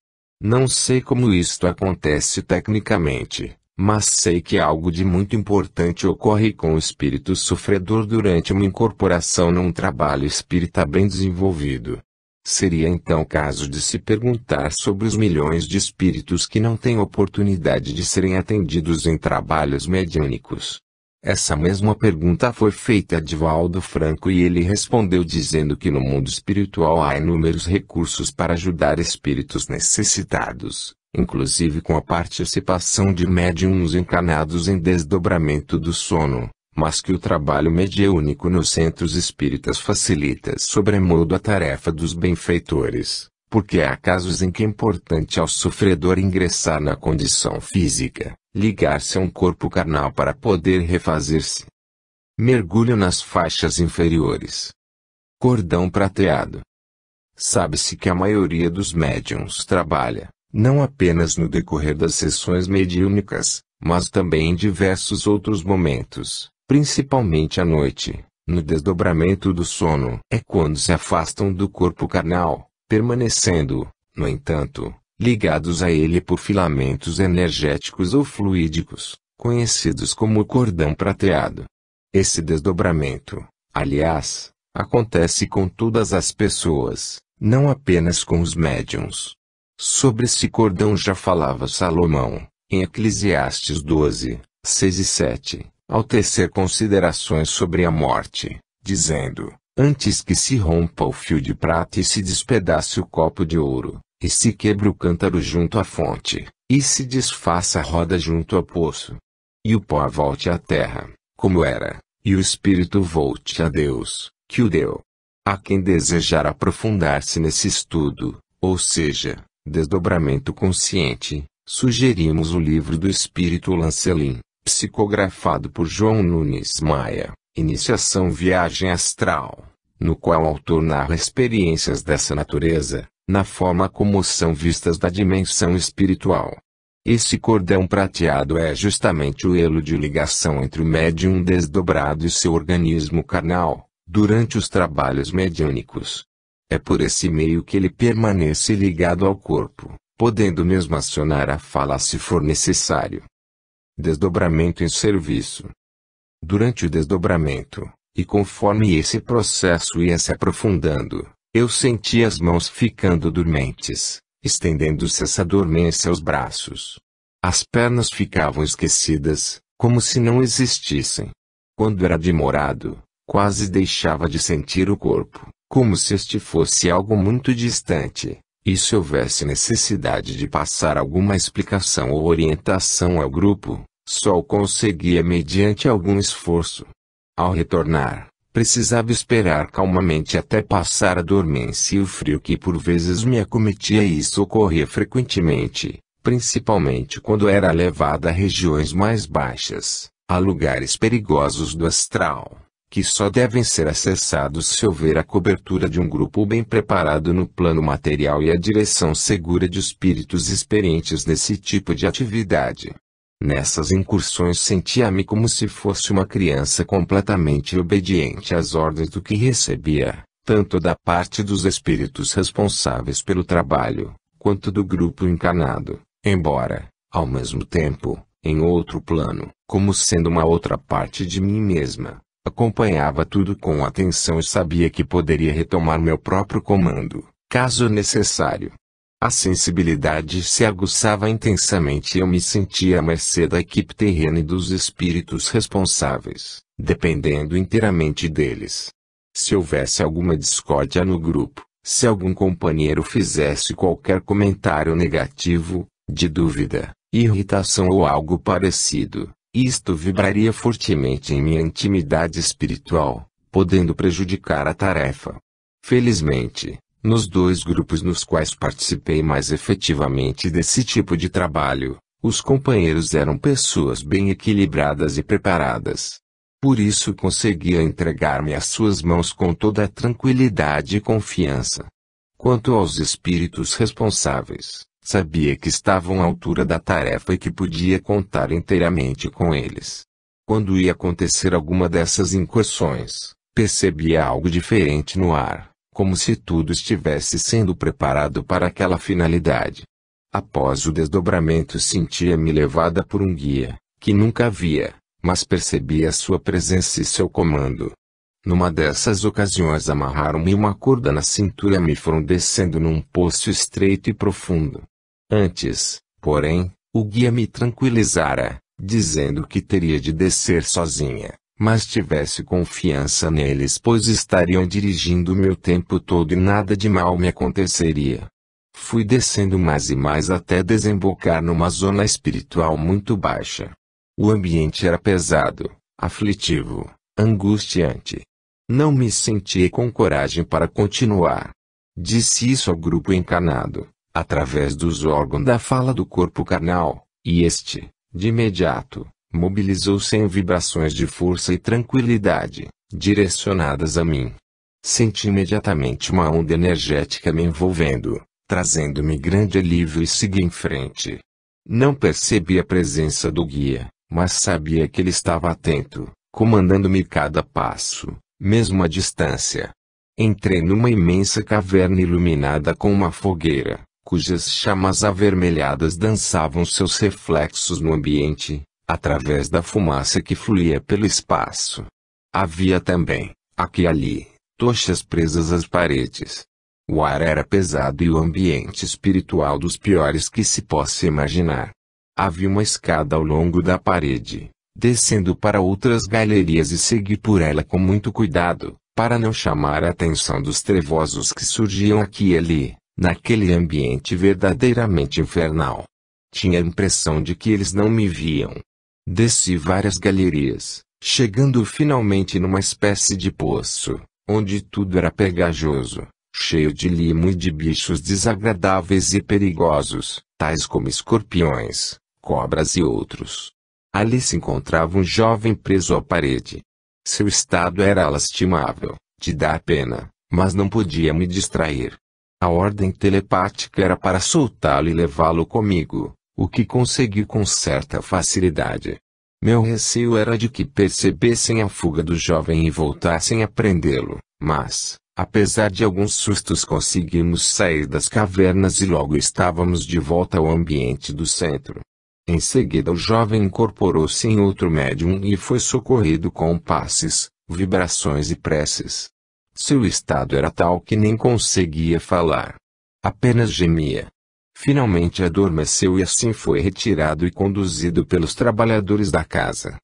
Não sei como isto acontece tecnicamente, mas sei que algo de muito importante ocorre com o espírito sofredor durante uma incorporação num trabalho espírita bem desenvolvido. Seria então caso de se perguntar sobre os milhões de espíritos que não têm oportunidade de serem atendidos em trabalhos mediúnicos. Essa mesma pergunta foi feita a Divaldo Franco e ele respondeu dizendo que no mundo espiritual há inúmeros recursos para ajudar espíritos necessitados, inclusive com a participação de médiuns encarnados em desdobramento do sono, mas que o trabalho mediúnico nos centros espíritas facilita sobremodo a tarefa dos benfeitores, porque há casos em que é importante ao sofredor ingressar na condição física, ligar-se a um corpo carnal para poder refazer-se. Mergulho nas faixas inferiores. Cordão prateado. Sabe-se que a maioria dos médiuns trabalha, não apenas no decorrer das sessões mediúnicas, mas também em diversos outros momentos, principalmente à noite, no desdobramento do sono. É quando se afastam do corpo carnal, permanecendo, no entanto, ligados a ele por filamentos energéticos ou fluídicos, conhecidos como cordão prateado. Esse desdobramento, aliás, acontece com todas as pessoas, não apenas com os médiuns. Sobre esse cordão já falava Salomão, em Eclesiastes 12, 6 e 7, ao tecer considerações sobre a morte, dizendo: antes que se rompa o fio de prata e se despedace o copo de ouro, e se quebre o cântaro junto à fonte, e se desfaça a roda junto ao poço, e o pó volte à terra, como era, e o espírito volte a Deus, que o deu. A quem desejar aprofundar-se nesse estudo, ou seja, desdobramento consciente, sugerimos o livro do Espírito Lancelin, psicografado por João Nunes Maia, Iniciação Viagem Astral, no qual o autor narra experiências dessa natureza, na forma como são vistas da dimensão espiritual. Esse cordão prateado é justamente o elo de ligação entre o médium desdobrado e seu organismo carnal, durante os trabalhos mediúnicos. É por esse meio que ele permanece ligado ao corpo, podendo mesmo acionar a fala se for necessário. Desdobramento em serviço. Durante o desdobramento, e conforme esse processo ia se aprofundando, eu senti as mãos ficando dormentes, estendendo-se essa dormência aos braços. As pernas ficavam esquecidas, como se não existissem. Quando era demorado, quase deixava de sentir o corpo, como se este fosse algo muito distante, e se houvesse necessidade de passar alguma explicação ou orientação ao grupo, só o conseguia mediante algum esforço. Ao retornar, precisava esperar calmamente até passar a dormência e o frio que por vezes me acometia, e isso ocorria frequentemente, principalmente quando era levado a regiões mais baixas, a lugares perigosos do astral, que só devem ser acessados se houver a cobertura de um grupo bem preparado no plano material e a direção segura de espíritos experientes nesse tipo de atividade. Nessas incursões sentia-me como se fosse uma criança completamente obediente às ordens do que recebia, tanto da parte dos espíritos responsáveis pelo trabalho, quanto do grupo encarnado, embora, ao mesmo tempo, em outro plano, como sendo uma outra parte de mim mesma, acompanhava tudo com atenção e sabia que poderia retomar meu próprio comando, caso necessário. A sensibilidade se aguçava intensamente e eu me sentia à mercê da equipe terrena e dos espíritos responsáveis, dependendo inteiramente deles. Se houvesse alguma discórdia no grupo, se algum companheiro fizesse qualquer comentário negativo, de dúvida, irritação ou algo parecido, isto vibraria fortemente em minha intimidade espiritual, podendo prejudicar a tarefa. Felizmente, nos dois grupos nos quais participei mais efetivamente desse tipo de trabalho, os companheiros eram pessoas bem equilibradas e preparadas. Por isso conseguia entregar-me às suas mãos com toda a tranquilidade e confiança. Quanto aos espíritos responsáveis, sabia que estavam à altura da tarefa e que podia contar inteiramente com eles. Quando ia acontecer alguma dessas incursões, percebia algo diferente no ar, como se tudo estivesse sendo preparado para aquela finalidade. Após o desdobramento sentia-me levada por um guia, que nunca via, mas percebia sua presença e seu comando. Numa dessas ocasiões amarraram-me uma corda na cintura e me foram descendo num poço estreito e profundo. Antes, porém, o guia me tranquilizara, dizendo que teria de descer sozinha, mas tivesse confiança neles, pois estariam dirigindo-me o tempo todo e nada de mal me aconteceria. Fui descendo mais e mais até desembocar numa zona espiritual muito baixa. O ambiente era pesado, aflitivo, angustiante. Não me sentia com coragem para continuar. Disse isso ao grupo encarnado, através dos órgãos da fala do corpo carnal, e este, de imediato, mobilizou-se em vibrações de força e tranquilidade, direcionadas a mim. Senti imediatamente uma onda energética me envolvendo, trazendo-me grande alívio e segui em frente. Não percebi a presença do guia, mas sabia que ele estava atento, comandando-me cada passo, mesmo à distância. Entrei numa imensa caverna iluminada com uma fogueira, cujas chamas avermelhadas dançavam seus reflexos no ambiente, através da fumaça que fluía pelo espaço. Havia também, aqui e ali, tochas presas às paredes. O ar era pesado e o ambiente espiritual dos piores que se possa imaginar. Havia uma escada ao longo da parede, descendo para outras galerias e segui por ela com muito cuidado, para não chamar a atenção dos trevosos que surgiam aqui e ali, naquele ambiente verdadeiramente infernal. Tinha a impressão de que eles não me viam. Desci várias galerias, chegando finalmente numa espécie de poço, onde tudo era pegajoso, cheio de limo e de bichos desagradáveis e perigosos, tais como escorpiões, cobras e outros. Ali se encontrava um jovem preso à parede. Seu estado era lastimável, de dar pena, mas não podia me distrair. A ordem telepática era para soltá-lo e levá-lo comigo, o que consegui com certa facilidade. Meu receio era de que percebessem a fuga do jovem e voltassem a prendê-lo, mas, apesar de alguns sustos, conseguimos sair das cavernas e logo estávamos de volta ao ambiente do centro. Em seguida o jovem incorporou-se em outro médium e foi socorrido com passes, vibrações e preces. Seu estado era tal que nem conseguia falar. Apenas gemia. Finalmente adormeceu e assim foi retirado e conduzido pelos trabalhadores da casa.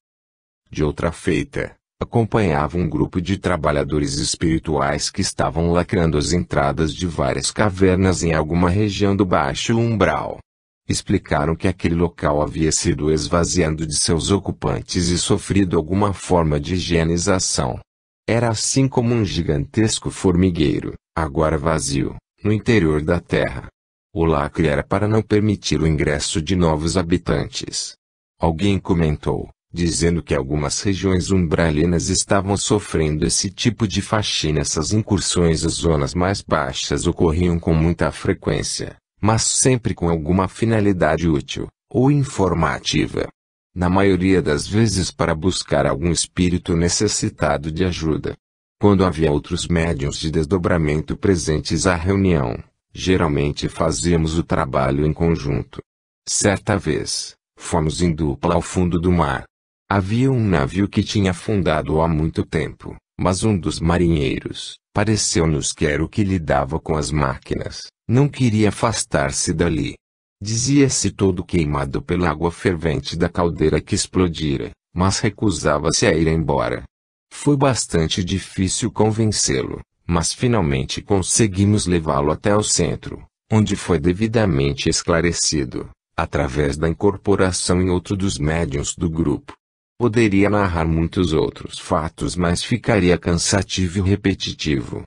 De outra feita, acompanhava um grupo de trabalhadores espirituais que estavam lacrando as entradas de várias cavernas em alguma região do baixo umbral. Explicaram que aquele local havia sido esvaziando de seus ocupantes e sofrido alguma forma de higienização. Era assim como um gigantesco formigueiro, agora vazio, no interior da terra. O lacre era para não permitir o ingresso de novos habitantes. Alguém comentou, dizendo que algumas regiões umbralinas estavam sofrendo esse tipo de faxina. Essas incursões às zonas mais baixas ocorriam com muita frequência, mas sempre com alguma finalidade útil, ou informativa. Na maioria das vezes para buscar algum espírito necessitado de ajuda. Quando havia outros médiuns de desdobramento presentes à reunião, geralmente fazíamos o trabalho em conjunto. Certa vez, fomos em dupla ao fundo do mar. Havia um navio que tinha afundado há muito tempo, mas um dos marinheiros, pareceu-nos que era o que lidava com as máquinas, não queria afastar-se dali. Dizia-se todo queimado pela água fervente da caldeira que explodira, mas recusava-se a ir embora. Foi bastante difícil convencê-lo, mas finalmente conseguimos levá-lo até o centro, onde foi devidamente esclarecido, através da incorporação em outro dos médiuns do grupo. Poderia narrar muitos outros fatos, mas ficaria cansativo e repetitivo.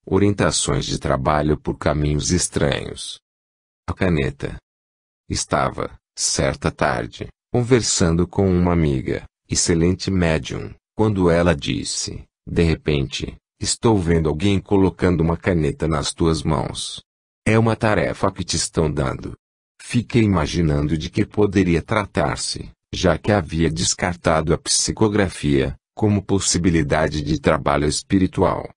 Orientações de trabalho por caminhos estranhos. A caneta. Estava, certa tarde, conversando com uma amiga, excelente médium, quando ela disse, de repente, estou vendo alguém colocando uma caneta nas tuas mãos. É uma tarefa que te estão dando. Fiquei imaginando de que poderia tratar-se, já que havia descartado a psicografia, como possibilidade de trabalho espiritual.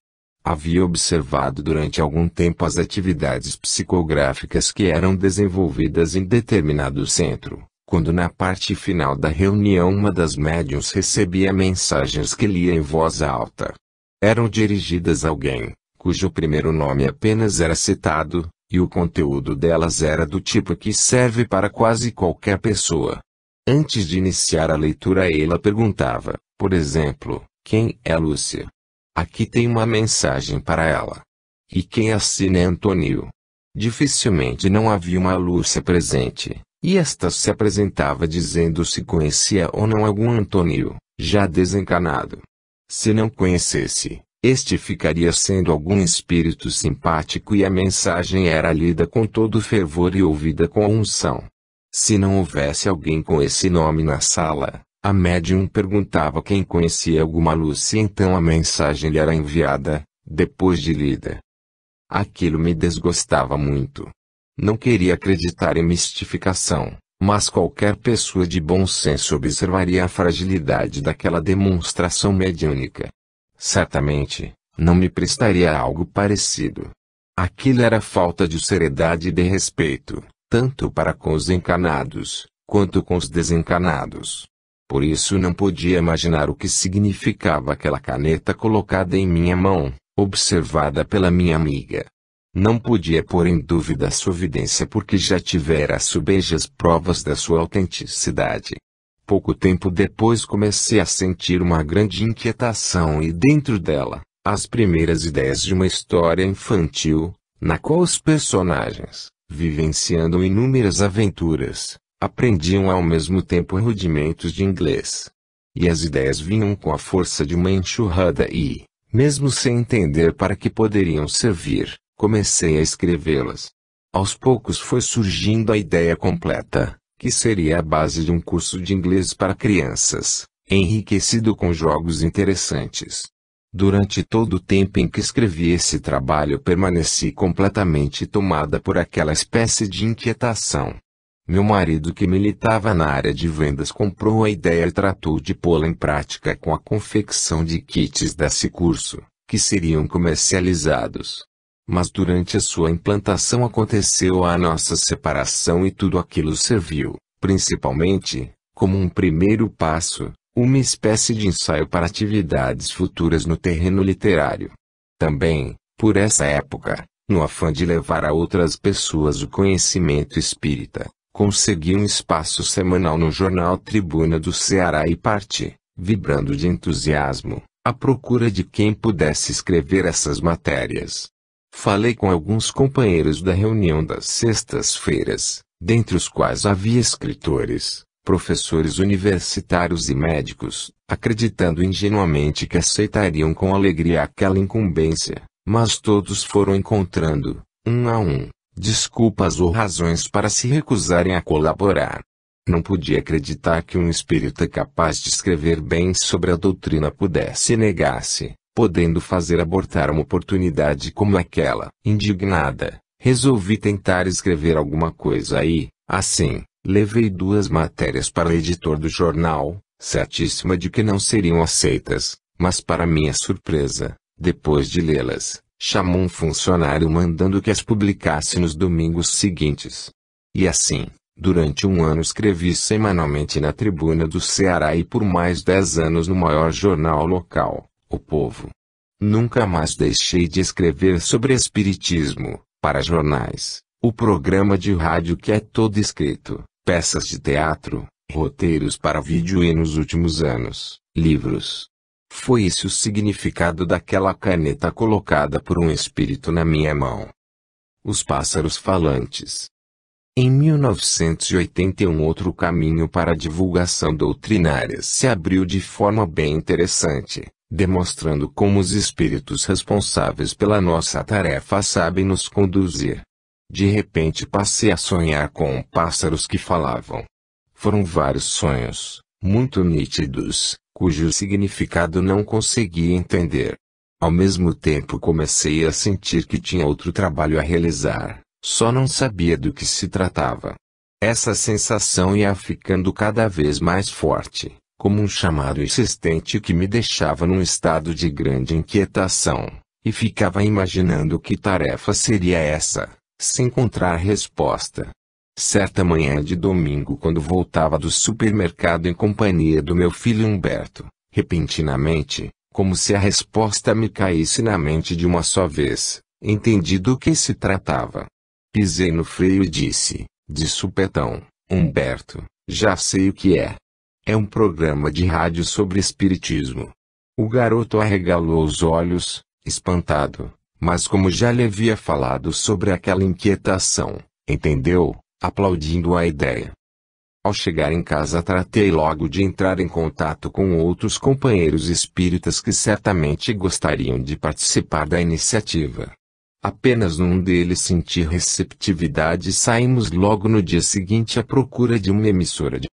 Havia observado durante algum tempo as atividades psicográficas que eram desenvolvidas em determinado centro, quando na parte final da reunião uma das médiuns recebia mensagens que lia em voz alta. Eram dirigidas a alguém, cujo primeiro nome apenas era citado, e o conteúdo delas era do tipo que serve para quase qualquer pessoa. Antes de iniciar a leitura ela perguntava, por exemplo, quem é Lúcia? Aqui tem uma mensagem para ela. E quem assina é Antônio. Dificilmente não havia uma Lúcia presente, e esta se apresentava dizendo se conhecia ou não algum Antônio, já desencarnado. Se não conhecesse, este ficaria sendo algum espírito simpático e a mensagem era lida com todo fervor e ouvida com unção. Se não houvesse alguém com esse nome na sala, a médium perguntava quem conhecia alguma luz e então a mensagem lhe era enviada, depois de lida. Aquilo me desgostava muito. Não queria acreditar em mistificação, mas qualquer pessoa de bom senso observaria a fragilidade daquela demonstração mediúnica. Certamente, não me prestaria a algo parecido. Aquilo era falta de seriedade e de respeito, tanto para com os encarnados, quanto com os desencarnados. Por isso não podia imaginar o que significava aquela caneta colocada em minha mão, observada pela minha amiga. Não podia pôr em dúvida a sua evidência porque já tivera subejas provas da sua autenticidade. Pouco tempo depois comecei a sentir uma grande inquietação e dentro dela, as primeiras ideias de uma história infantil, na qual os personagens, vivenciando inúmeras aventuras, aprendiam ao mesmo tempo rudimentos de inglês. E as ideias vinham com a força de uma enxurrada e, mesmo sem entender para que poderiam servir, comecei a escrevê-las. Aos poucos foi surgindo a ideia completa, que seria a base de um curso de inglês para crianças, enriquecido com jogos interessantes. Durante todo o tempo em que escrevi esse trabalho permaneci completamente tomada por aquela espécie de inquietação. Meu marido, que militava na área de vendas, comprou a ideia e tratou de pô-la em prática com a confecção de kits desse curso, que seriam comercializados. Mas durante a sua implantação aconteceu a nossa separação e tudo aquilo serviu, principalmente, como um primeiro passo, uma espécie de ensaio para atividades futuras no terreno literário. Também, por essa época, no afã de levar a outras pessoas o conhecimento espírita, consegui um espaço semanal no jornal Tribuna do Ceará e parti, vibrando de entusiasmo, à procura de quem pudesse escrever essas matérias. Falei com alguns companheiros da reunião das sextas-feiras, dentre os quais havia escritores, professores universitários e médicos, acreditando ingenuamente que aceitariam com alegria aquela incumbência, mas todos foram encontrando, um a um, desculpas ou razões para se recusarem a colaborar. Não podia acreditar que um espírita capaz de escrever bem sobre a doutrina pudesse negar-se, podendo fazer abortar uma oportunidade como aquela. Indignada, resolvi tentar escrever alguma coisa e, assim, levei 2 matérias para o editor do jornal, certíssima de que não seriam aceitas, mas para minha surpresa, depois de lê-las, chamou um funcionário mandando que as publicasse nos domingos seguintes. E assim, durante um ano escrevi semanalmente na Tribuna do Ceará e por mais 10 anos no maior jornal local, O Povo. Nunca mais deixei de escrever sobre espiritismo, para jornais, o programa de rádio que é todo escrito, peças de teatro, roteiros para vídeo e nos últimos anos, livros. Foi esse o significado daquela caneta colocada por um espírito na minha mão. Os pássaros falantes. Em 1981 outro caminho para a divulgação doutrinária se abriu de forma bem interessante, demonstrando como os espíritos responsáveis pela nossa tarefa sabem nos conduzir. De repente passei a sonhar com pássaros que falavam. Foram vários sonhos, muito nítidos, cujo significado não conseguia entender. Ao mesmo tempo comecei a sentir que tinha outro trabalho a realizar, só não sabia do que se tratava. Essa sensação ia ficando cada vez mais forte, como um chamado insistente que me deixava num estado de grande inquietação, e ficava imaginando que tarefa seria essa, sem encontrar resposta. Certa manhã de domingo, quando voltava do supermercado em companhia do meu filho Humberto, repentinamente, como se a resposta me caísse na mente de uma só vez, entendi do que se tratava. Pisei no freio e disse, de supetão, Humberto, já sei o que é. É um programa de rádio sobre espiritismo. O garoto arregalou os olhos, espantado, mas como já lhe havia falado sobre aquela inquietação, entendeu, aplaudindo a ideia. Ao chegar em casa tratei logo de entrar em contato com outros companheiros espíritas que certamente gostariam de participar da iniciativa. Apenas num deles senti receptividade e saímos logo no dia seguinte à procura de uma emissora de